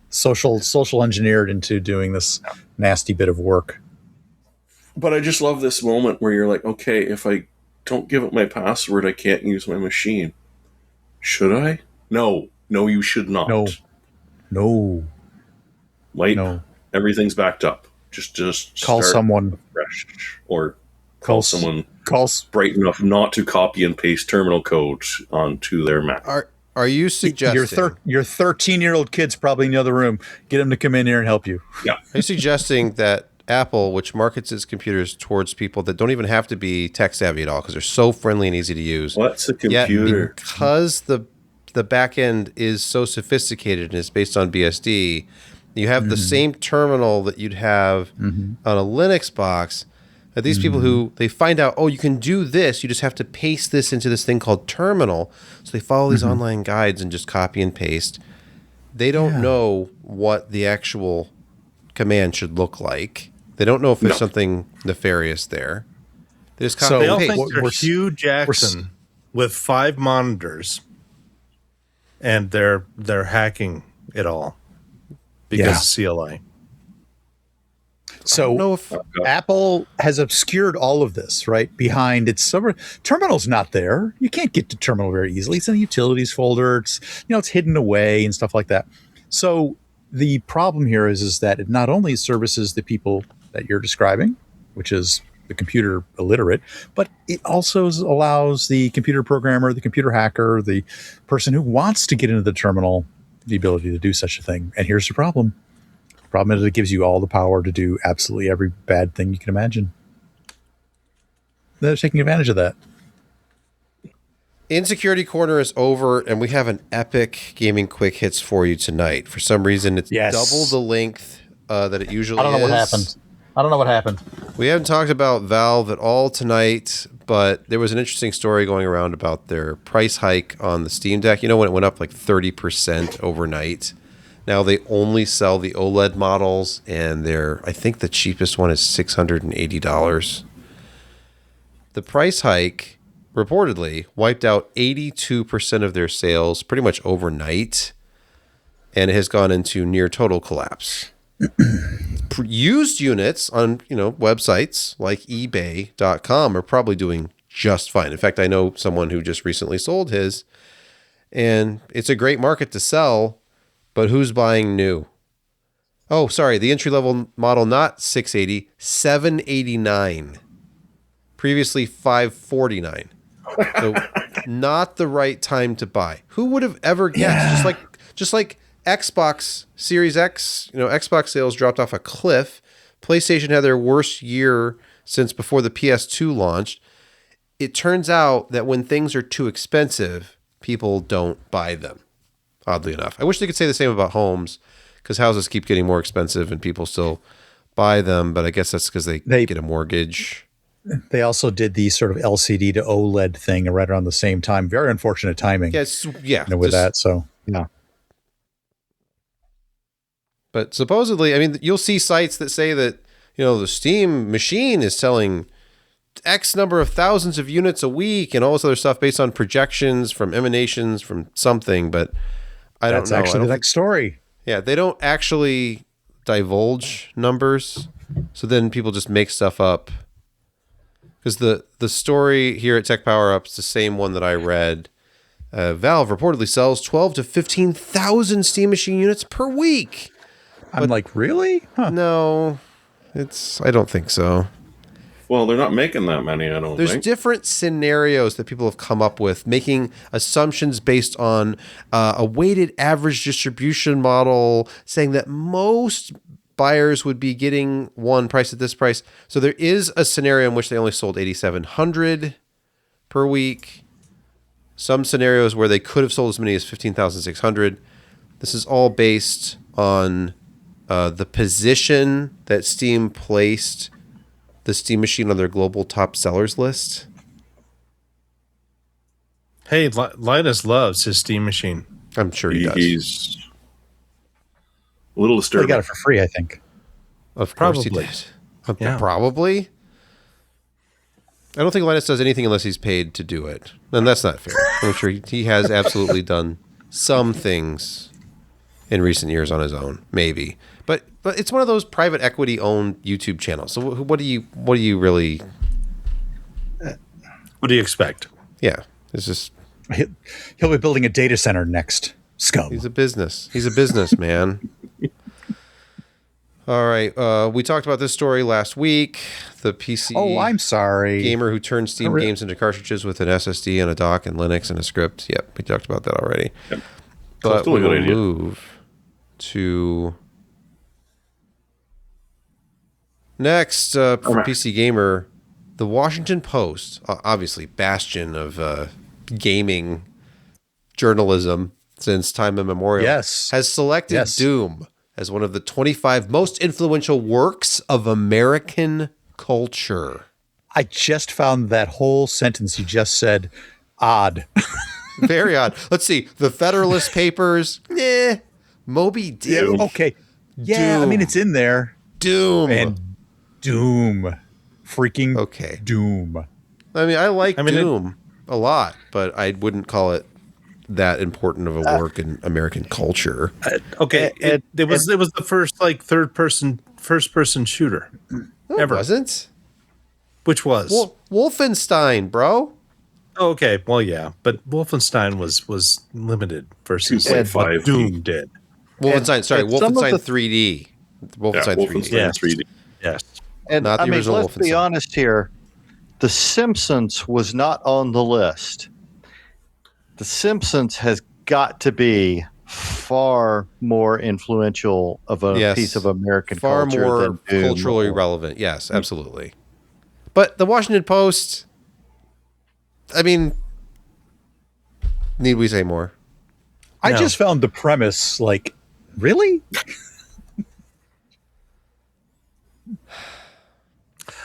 Social engineered into doing this nasty bit of work. But I just love this moment where you're like, okay, if I don't give it my password, I can't use my machine. Should I? No, you should not. No. Wait, No. everything's backed up. Just Call start someone. fresh, or call someone Call. bright enough not to copy and paste terminal code onto their Mac. Are you suggesting Your 13-year-old kid's probably in the other room. Get him to come in here and help you. Yeah, Are you suggesting that Apple, which markets its computers towards people that don't even have to be tech savvy at all because they're so friendly and easy to use, what's a yet computer? because the back end is so sophisticated and is based on BSD, you have the same terminal that you'd have on a Linux box. That these people who they find out, oh, you can do this, you just have to paste this into this thing called terminal. So they follow these online guides and just copy and paste. They don't know what the actual command should look like. They don't know if there's something nefarious there. They just copy So- They and all paste. think they're We're- Hugh Jackson with 5 monitors, and they're hacking it all because Yeah. of CLI. I don't know So if Apple has obscured all of this, right? Behind its server. Terminal's not there. You can't get to terminal very easily. It's in the utilities folder. It's hidden away and stuff like that. So the problem here is that it not only services the people that you're describing, which is the computer illiterate, but it also allows the computer programmer, the computer hacker, the person who wants to get into the terminal, the ability to do such a thing. And here's the problem. The problem is it gives you all the power to do absolutely every bad thing you can imagine. They're taking advantage of that. Insecurity Corner is over, and we have an epic gaming quick hits for you tonight. For some reason, it's Yes. double the length that it usually is. I don't know what happened. We haven't talked about Valve at all tonight, but there was an interesting story going around about their price hike on the Steam Deck. You know, when it went up like 30% overnight. Now they only sell the OLED models, and I think the cheapest one is $680. The price hike reportedly wiped out 82% of their sales pretty much overnight, and it has gone into near total collapse. Used units on, websites like eBay.com are probably doing just fine. In fact, I know someone who just recently sold his, and it's a great market to sell, but who's buying new? Oh, sorry, the entry-level model, not 680, 789. Previously 549. So not the right time to buy. Who would have ever guessed? Yeah. Just like Xbox Series X, Xbox sales dropped off a cliff. PlayStation had their worst year since before the PS2 launched. It turns out that when things are too expensive, people don't buy them, oddly enough. I wish they could say the same about homes, because houses keep getting more expensive and people still buy them, but I guess that's because they get a mortgage. They also did the sort of LCD to OLED thing right around the same time. Very unfortunate timing. With that. So yeah. But supposedly, I mean, you'll see sites that say that, the Steam machine is selling X number of thousands of units a week and all this other stuff based on projections from emanations from something. But I don't know. That's actually the next story. Yeah, they don't actually divulge numbers. So then people just make stuff up. Because the story here at Tech Power Up is the same one that I read. Valve reportedly sells 12 to 15,000 Steam machine units per week. I'm like, really? Huh. No, I don't think so. Well, they're not making that many, I don't think. There's different scenarios that people have come up with, making assumptions based on a weighted average distribution model, saying that most buyers would be getting one price at this price. So there is a scenario in which they only sold 8,700 per week. Some scenarios where they could have sold as many as 15,600. This is all based on the position that Steam placed the Steam machine on their global top sellers list. Hey, Linus loves his Steam machine. I'm sure he does. He's a little disturbing. He got it for free, I think. Of course Probably. he did. Yeah. Probably. I don't think Linus does anything unless he's paid to do it. And that's not fair. I'm sure he has absolutely done some things in recent years on his own, maybe. But it's one of those private equity owned YouTube channels. So what do you really? What do you expect? Yeah, it's just He'll be building a data center next. Scum. he's a business. He's a businessman. All right, we talked about this story last week. The PC. Oh, I'm sorry. Gamer who turned Steam games into cartridges with an SSD and a dock and Linux and a script. Yep, we talked about that already. Yep. But Still a we good will idea. move to next from PC Gamer, the Washington Post, obviously bastion of gaming journalism since time immemorial, Yes. has selected Yes. Doom as one of the 25 most influential works of American culture. I just found that whole sentence you just said odd. Very odd. Let's see. The Federalist Papers. Moby Dick. Doom. Okay. Yeah, Doom. I mean, it's in there. Doom. And Doom. Freaking Okay. Doom. I mean, I like I mean, Doom a lot, but I wouldn't call it that important of a work in American culture. Okay, it was the first first person shooter No, ever. It wasn't. Which was Wolfenstein, bro. oh, okay. Well, yeah, but Wolfenstein was limited versus 2.5 what Doom did. Wolfenstein. Sorry, and some of Wolfenstein the- 3D. Wolfenstein 3D. Yes. 3D. Yes. And Not the I mean, original let's be Wolfenstein. honest here. The Simpsons was not on the list. The Simpsons has got to be far more influential of a Yes. piece of American Far culture more than Doom. culturally relevant. Yes, absolutely. But the Washington Post, I mean, need we say more? I No. just found the premise like, really?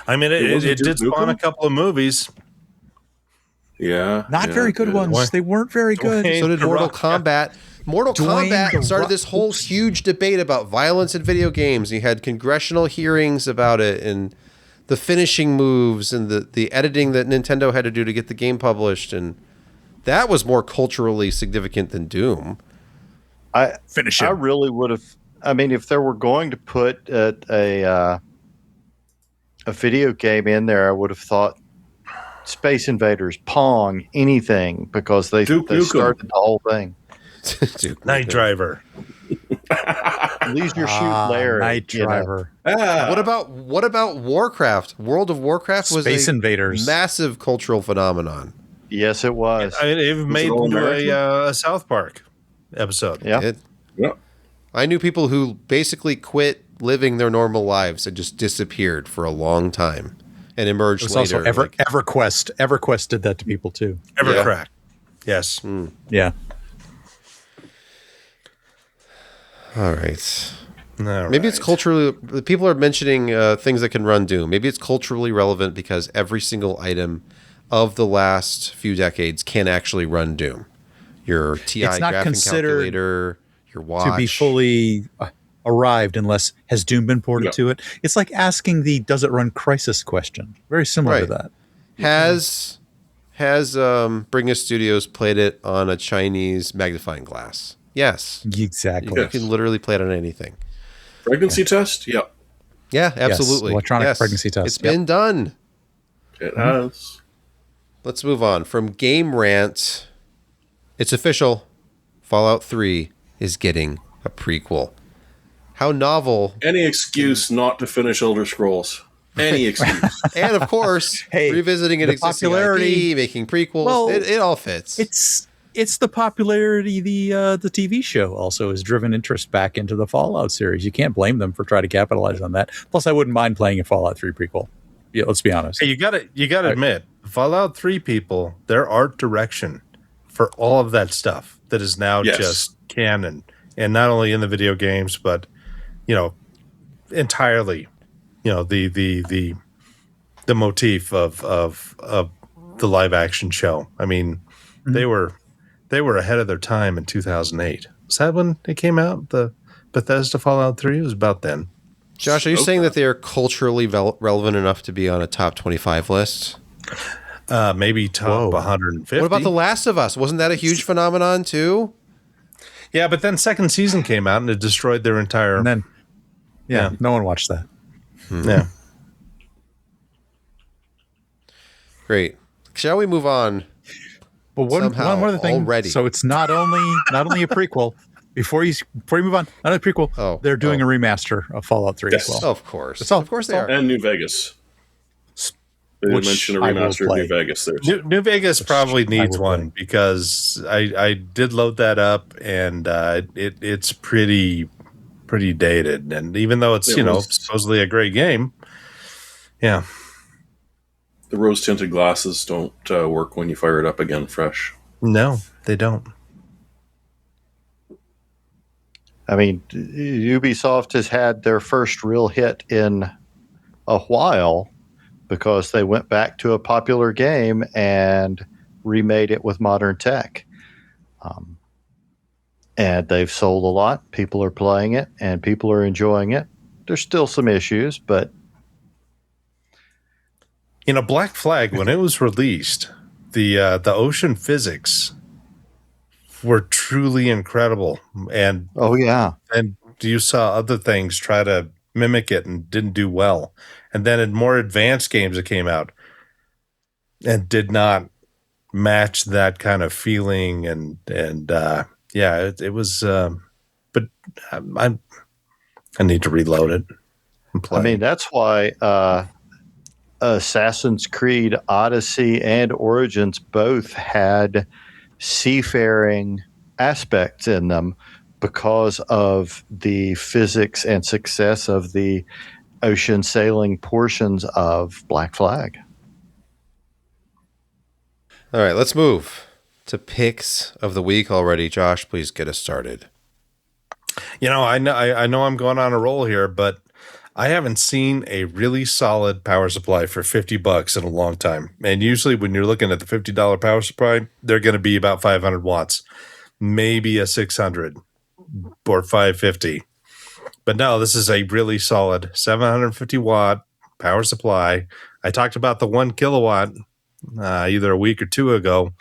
I mean, it wasn't did Duke spawn a Nukem? couple of movies. Yeah. Not yeah, very good yeah. ones. They weren't very good. Dwayne So did The Mortal Rock, Kombat. Mortal Dwayne Kombat The started Rock- this whole huge debate about violence in video games. You had congressional hearings about it and the finishing moves and the editing that Nintendo had to do to get the game published. And that was more culturally significant than Doom. I Finish I him. really would have I mean, if there were going to put a video game in there, I would have thought Space Invaders, Pong, anything, because they Duke Nukem. started the whole thing. Duke Night Nukem. Driver. Leisure Shoot Larry. Night you know. Driver. What about Warcraft? World of Warcraft was Space a Invaders. massive cultural phenomenon. Yes, it was. I mean, it made all into American? a South Park episode. Yeah. Yeah. I knew people who basically quit living their normal lives and just disappeared for a long time and emerged It was later. also like- EverQuest. EverQuest did that to people too. Evercrack. Yes. Yeah. all right. All Maybe it's right. culturally. People are mentioning things that can run Doom. Maybe it's culturally relevant because every single item of the last few decades can actually run Doom. Your TI It's not graphing considered calculator, your watch. To be fully arrived, unless has Doom been ported Yeah. to it? It's like asking the "Does it run Crisis?" question. Very similar to Right. that. Has Bring Us Studios played it on a Chinese magnifying glass? Yes. Exactly. You can literally play it on anything. Pregnancy test? Yeah, Yeah, absolutely. electronic pregnancy test. It's Yep. been done. it has. Let's move on. From Game Rant, it's official. Fallout 3 is getting a prequel. How novel. Any excuse not to finish Elder Scrolls. Any excuse. And of course, Hey, revisiting an the existing popularity- IP, making prequels. Well, it all fits. It's the popularity the TV show also has driven interest back into the Fallout series. You can't blame them for trying to capitalize on that. Plus, I wouldn't mind playing a Fallout 3 prequel. Yeah, let's be honest. Hey, you gotta admit, Fallout 3 people, their art direction for all of that stuff that is now Yes. just canon, and not only in the video games, but entirely, the motif of the live action show. I mean, they were ahead of their time in 2008. Was that when it came out? The Bethesda Fallout 3? It was about then. Josh, are you saying that they are culturally relevant enough to be on a top 25 list? Maybe top Whoa. 150. What about The Last of Us? Wasn't that a huge phenomenon too? Yeah, but then second season came out and it destroyed their entire. And then, Yeah. no one watched that. Yeah. Great. Shall we move on? But one Somehow, other thing. already. So it's not only a prequel. Before you move on, not a prequel. Oh, they're doing a remaster of Fallout 3 Yes. as well. Of course. It's all- Of course it's they all- are. And New Vegas. They didn't Which mention a I will remaster of play. New Vegas. There's New Vegas probably needs will one because I did load that up and it's pretty dated, and even though it's It was- supposedly a great game, yeah. the rose tinted glasses don't work when you fire it up again fresh. No, they don't. I mean, Ubisoft has had their first real hit in a while because they went back to a popular game and remade it with modern tech. And they've sold a lot. People are playing it and people are enjoying it. There's still some issues, but Black Flag, when it was released, the ocean physics were truly incredible, and oh yeah. you saw other things try to mimic it and didn't do well. And then in more advanced games that came out and did not match that kind of feeling, and it was. But I need to reload it and play. I mean, that's why Assassin's Creed Odyssey and Origins both had seafaring aspects in them because of the physics and success of the ocean sailing portions of Black Flag. All right, let's move to picks of the week already. Josh, please get us started. I know I'm going on a roll here, but I haven't seen a really solid power supply for $50 in a long time. And usually when you're looking at the $50 power supply, they're going to be about 500 watts, maybe a 600 or 550. But no, this is a really solid 750 watt power supply. I talked about the 1 kilowatt either a week or two ago.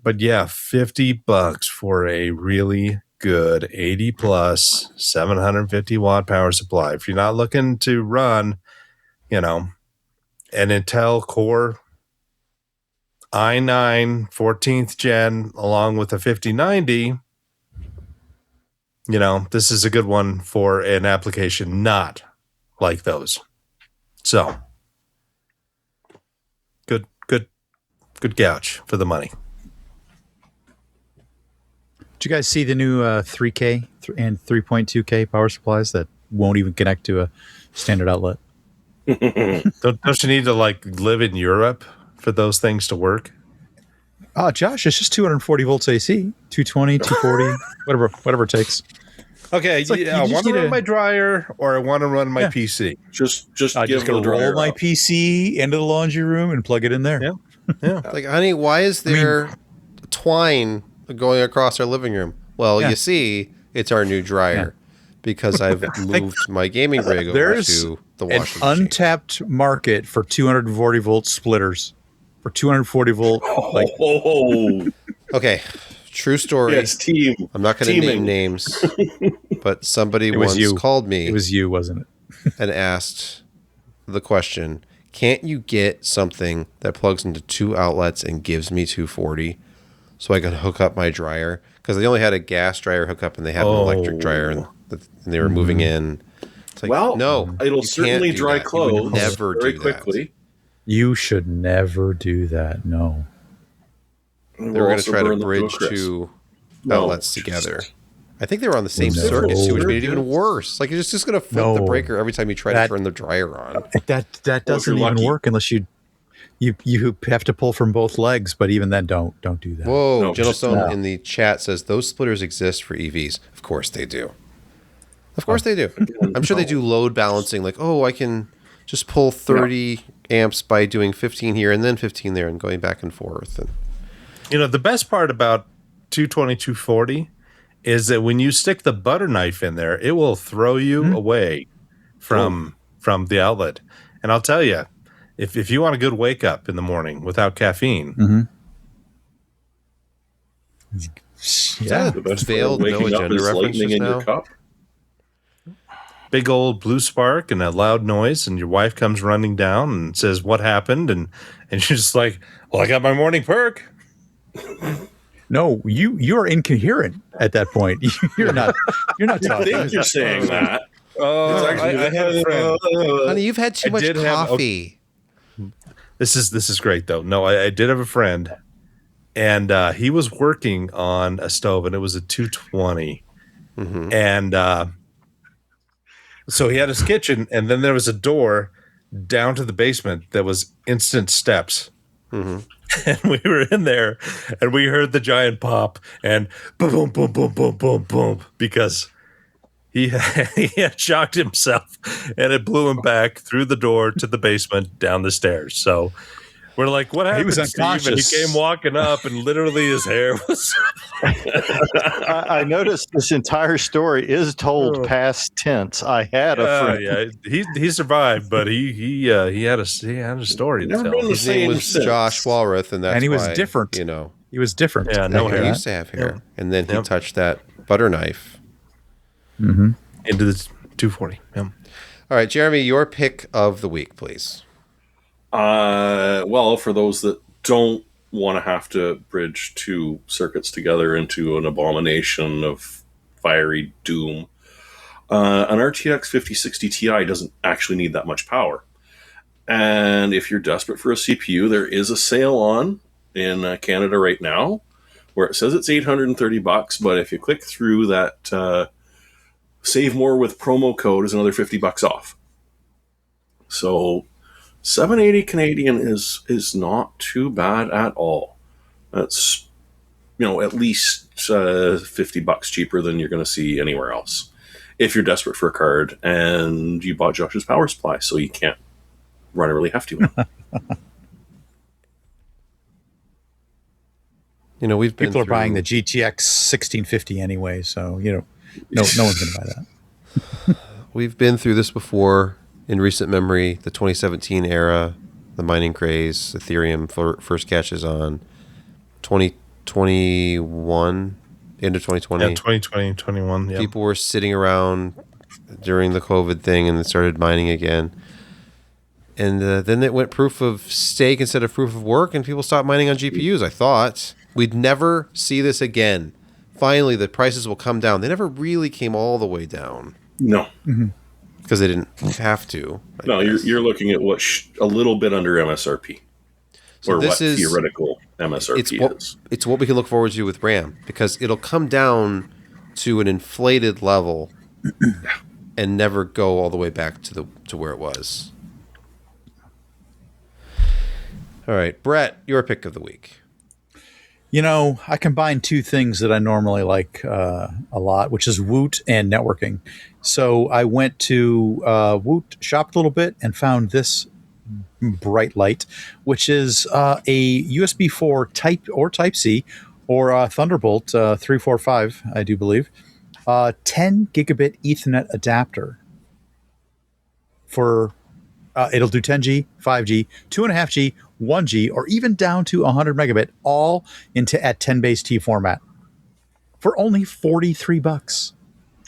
But yeah, $50 for a really good 80 plus 750 watt power supply. If you're not looking to run, an Intel Core i9 14th gen along with a 5090, this is a good one for an application not like those. So good gouge for the money. Did you guys see the new 3K and 3.2K power supplies that won't even connect to a standard outlet? Don't you need to live in Europe for those things to work? Josh, it's just 240 volts AC, 220, 240, whatever it takes. Okay, like I want to need run my dryer or I want to run my PC. Just I give just the gonna dryer roll my up. PC into the laundry room and plug it in there. Yeah. Like, honey, why is there twine going across our living room? Well, you see, it's our new dryer because I've moved my gaming rig over There's to the an washing machine. untapped market for 240 volt splitters. For 240 volt, Okay, true story. Yes, team. I'm not going to name names, but somebody once called me. It was you, wasn't it? And asked the question, can't you get something that plugs into 2 outlets and gives me 240 so I can hook up my dryer? Because they only had a gas dryer hookup and they had an electric dryer and they were moving in. It's like, no, it'll certainly dry clothes never very do quickly. You should never do that. No. They were going to try to bridge 2 outlets together. I think they were on the same circuit too, which made it even worse. Like, it's just going to flip the breaker every time you try to turn the dryer on. That doesn't even work unless you have to pull from both legs. But even then, don't do that. Whoa, Gentlestone in the chat says those splitters exist for EVs. Of course they do. Of course they do. I'm sure they do load balancing. Like, I can just pull 30 amps by doing 15 here and then 15 there and going back and forth. And the best part about 220, 240 is that when you stick the butter knife in there, it will throw you away from the outlet. And I'll tell you, if you want a good wake up in the morning without caffeine, The best veiled way of no waking up agenda is lightning references in now? your cup. big old blue spark and a loud noise, and your wife comes running down and says, "What happened?" And you're just like, "Well, I got my morning perk." No, you are incoherent at that point. You're not I talking. think you're saying that. Oh, I had a friend. Honey, you've had too much coffee. This is great though. No, I did have a friend, and he was working on a stove, and it was a 220, and so he had his kitchen, and then there was a door down to the basement that was instant steps. And we were in there, and we heard the giant pop and boom, boom, boom, boom, boom, boom, boom, because he had shocked himself, and it blew him back through the door to the basement, down the stairs. So we're like, "What happened?" He was Steve? And unconscious. he came walking up, and literally his hair was. I noticed this entire story is told past tense. I had a friend. Yeah, he survived, but he had a story to Never tell. been the His name same was since. Josh Walrath, and that's And he was why, different. You know, He was different. Yeah, no he hair. used to have hair, and then he touched that butter knife. Into the 240. Yeah. All right, Jeremy, your pick of the week, please. Well, for those that don't want to have to bridge two circuits together into an abomination of fiery doom, an RTX 5060 Ti doesn't actually need that much power. And if you're desperate for a CPU, there is a sale on in Canada right now where it says it's $830, but if you click through that save more with promo code is another $50 off. So 780 Canadian is not too bad at all. That's, at least $50 cheaper than you're going to see anywhere else. If you're desperate for a card and you bought Josh's power supply, so you can't run a really hefty one. We've been People are through, buying the GTX 1650 anyway, so no one's going to buy that. We've been through this before in recent memory. The 2017 era, the mining craze, Ethereum first catches on. 2021 end of 2020. Yeah, 2020, 21. Yeah. People were sitting around during the COVID thing and then started mining again. And then it went proof of stake instead of proof of work, and people stopped mining on GPUs. I thought we'd never see this again. Finally, the prices will come down. They never really came all the way down. No. Because they didn't have to. No, you're looking at what a little bit under MSRP. So or this what is theoretical MSRP is. It's what we can look forward to with RAM, because it'll come down to an inflated level and never go all the way back to where it was. All right, Brett, your pick of the week. I combine two things that I normally like a lot, which is Woot and networking. So I went to Woot, shopped a little bit, and found this bright light, which is a USB 4 Type C or Thunderbolt 345, I do believe, 10 gigabit Ethernet adapter for it'll do 10G, 5G, 2.5G, 1G, or even down to 100 megabit, all at 10 base T format for only $43.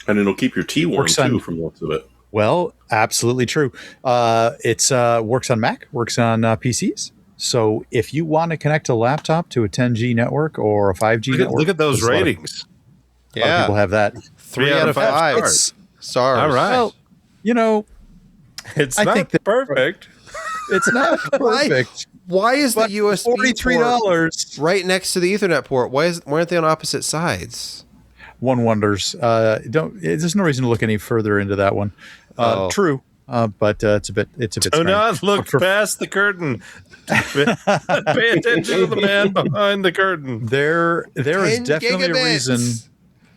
And it'll keep your T warm too, from the looks of it. Well, absolutely true. It's works on Mac, works on PCs. So if you want to connect a laptop to a 10G network or a 5G network, look at those ratings. A lot of people have that. 3 out of 5 stars. All right. Well, it's I not think that- perfect. it's not perfect. Why is the But USB $43 port right next to the Ethernet port? Why aren't they on opposite sides? One wonders. There's no reason to look any further into that one. True, but it's a bit. Do strange. not look past the curtain. Pay attention to the man behind the curtain. There is 10 definitely gigabits. a reason.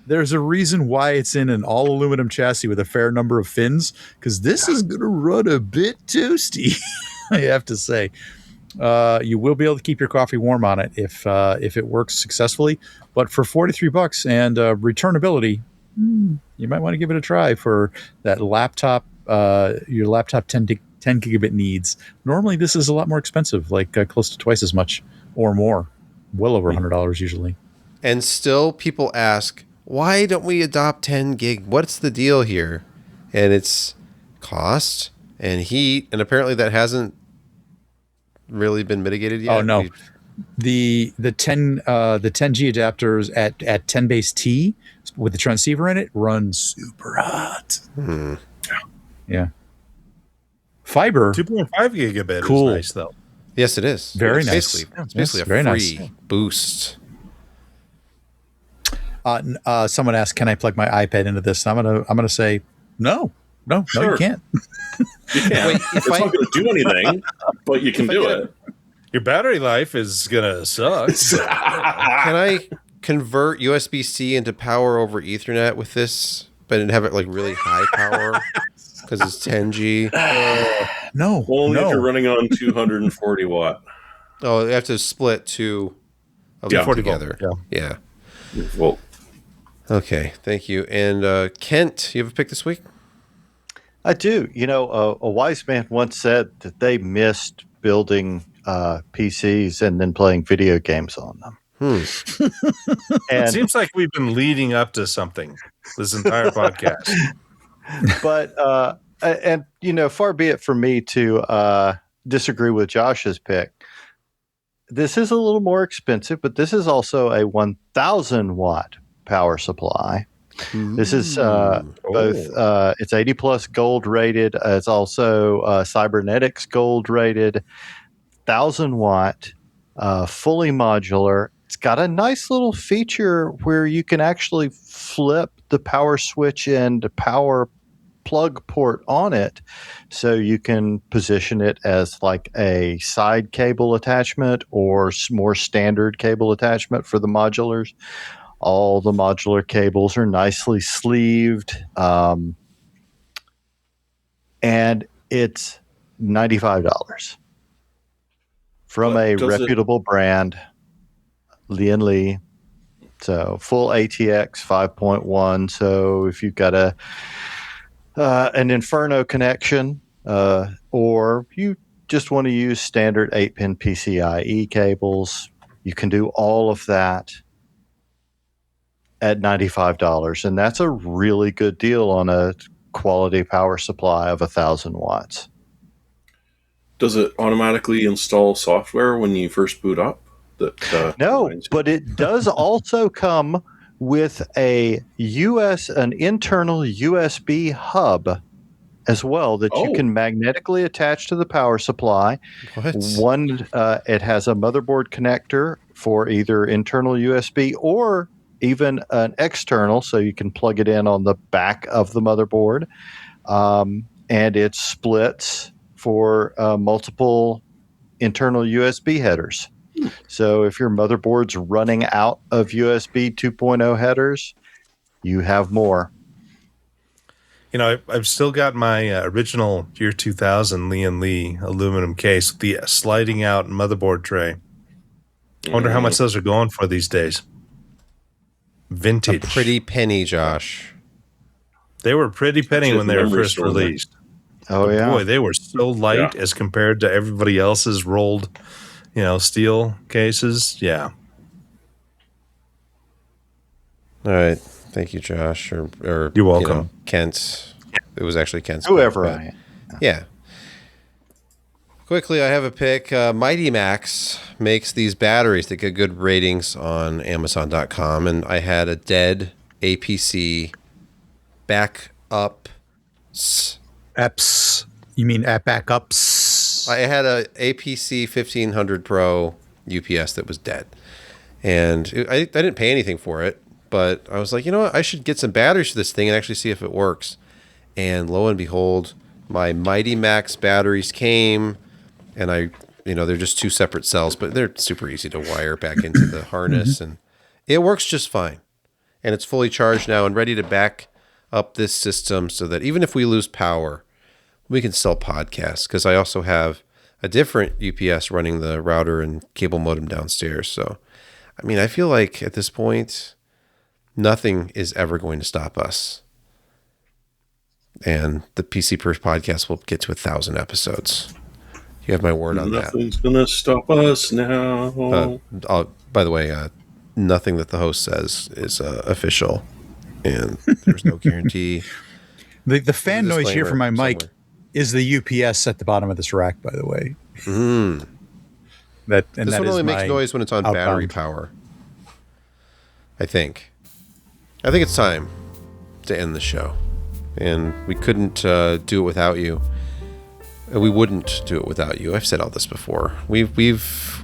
There's a reason why it's in an all aluminum chassis with a fair number of fins, because this is going to run a bit toasty. I have to say. You will be able to keep your coffee warm on it if it works successfully. But for $43 and returnability, you might want to give it a try for that laptop. Your laptop 10 gigabit needs. Normally, this is a lot more expensive, like close to twice as much or more, well over $100 usually. And still, people ask, why don't we adopt 10 gig? What's the deal here? And it's cost and heat, and apparently that hasn't really been mitigated yet. Oh no, the 10G adapters at 10 base T with the transceiver in it run super hot. Yeah, fiber 2.5 gigabit Cool. is nice though. Yes, it is. Very It's nice. It's basically Very a nice. free boost. Someone asked, "Can I plug my iPad into this?" I'm gonna say no, Sure. you can't. You can. Wait, if It's I- not going to do anything, but you can do it. Your battery life is gonna suck. Can I convert USB-C into power over Ethernet with this, but have it like really high power because it's 10G? No, Only if you're no. running on 240 watt. Oh, you have to split two of them 40 volt, together. Yeah. Well, Okay. Thank you. And Kent, you have a pick this week? I do. A wise man once said that they missed building PCs and then playing video games on them. It And seems like we've been leading up to something this entire podcast. but far be it from me to disagree with Josh's pick. This is a little more expensive, but this is also a 1,000 watt power supply. This is both. It's 80 plus gold rated. It's also cybernetics gold rated. 1,000 watt, fully modular. It's got a nice little feature where you can actually flip the power switch and power plug port on it, so you can position it as like a side cable attachment or more standard cable attachment for the modulars. All the modular cables are nicely sleeved, and it's $95 from But a does it- reputable brand, Lee and Lee. So full ATX 5.1. So if you've got an Inferno connection, or you just want to use standard 8-pin PCIe cables, you can do all of that. at $95, and that's a really good deal on a quality power supply of 1,000 watts. Does it automatically install software when you first boot up? No, but it does also come with an internal USB hub as well that you can magnetically attach to the power supply. What? It has a motherboard connector for either internal USB or even an external, so you can plug it in on the back of the motherboard. And it splits for multiple internal USB headers. So if your motherboard's running out of USB 2.0 headers, you have more. You know, I've still got my original year 2000 Lee aluminum case with the sliding out motherboard tray. I wonder how much those are going for these days. Vintage. A pretty penny, Josh. They were pretty penny when they were first memory store, released. Oh, But yeah. boy, they were so light as compared to everybody else's rolled, steel cases. Yeah. All right. Thank you, Josh. Or You're welcome. Kent. It was actually Kent's. Whoever pick, I am. Yeah. Quickly, I have a pick. Mighty Max makes these batteries that get good ratings on Amazon.com, and I had a dead APC backup. Apps. You mean app backups? I had a APC 1500 Pro UPS that was dead, and I didn't pay anything for it, but I was like, you know what? I should get some batteries for this thing and actually see if it works. And lo and behold, my Mighty Max batteries came, and they're just two separate cells, but they're super easy to wire back into the harness, and it works just fine. And it's fully charged now and ready to back up this system so that even if we lose power, we can still podcast, because I also have a different UPS running the router and cable modem downstairs. So, I mean, I feel like at this point, nothing is ever going to stop us. And the PCPer podcast will get to 1,000 episodes. You have my word on that. Nothing's going to stop us now. By the way, nothing that the host says is official, and there's no guarantee. The fan noise here Disclaimer from my mic somewhere. is the UPS at the bottom of this rack, by the way. This That one is only makes my noise when it's on battery outbound. power. I think it's time to end the show, and we couldn't do it without you. We wouldn't do it without you. I've said all this before. We've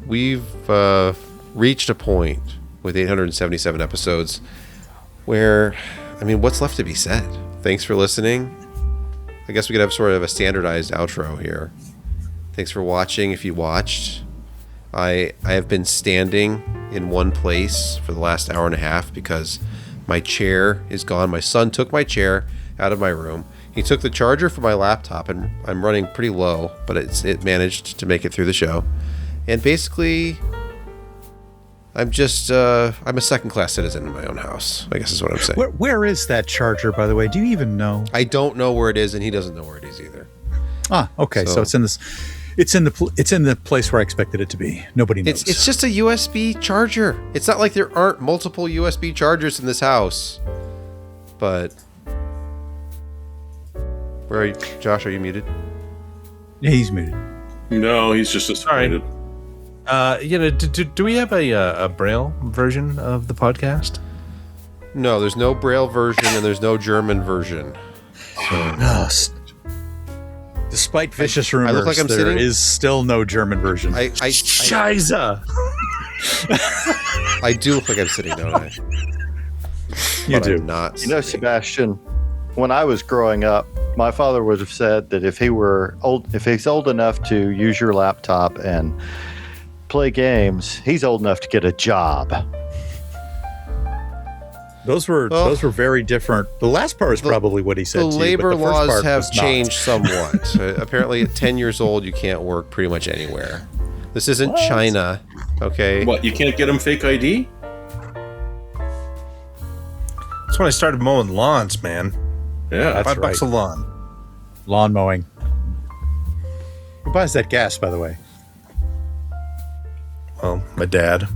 reached a point with 877 episodes where, I mean, what's left to be said? Thanks for listening. I guess we could have sort of a standardized outro here. Thanks for watching if you watched. I have been standing in one place for the last hour and a half because my chair is gone. My son took my chair out of my room. He took the charger for my laptop, and I'm running pretty low, but it managed to make it through the show. And basically, I'm a second-class citizen in my own house, I guess is what I'm saying. Where is that charger, by the way? Do you even know? I don't know where it is, and he doesn't know where it is either. Ah, okay. So it's in this. It's in the place where I expected it to be. Nobody knows. It's just a USB charger. It's not like there aren't multiple USB chargers in this house. But where are you, Josh? Are you muted? Yeah, he's muted. No, he's just disappointed. Do we have a Braille version of the podcast? No, there's no Braille version and there's no German version. Despite vicious rumors, look like I'm there sitting- is still no German version. Scheiße! I do look like I'm sitting, don't I? You But do. I'm not. You know, sitting. Sebastian, when I was growing up, my father would have said that if he's old enough to use your laptop and play games, he's old enough to get a job. Those were very different. The last part is probably what he said. The to you, labor but the first laws part have was not. changed somewhat. Apparently, at 10 years old, you can't work pretty much anywhere. This isn't China, okay? What, you can't get him fake ID? That's when I started mowing lawns, man. Yeah. That's $5 a lawn. Lawn mowing. Who buys that gas, by the way? Well, my dad.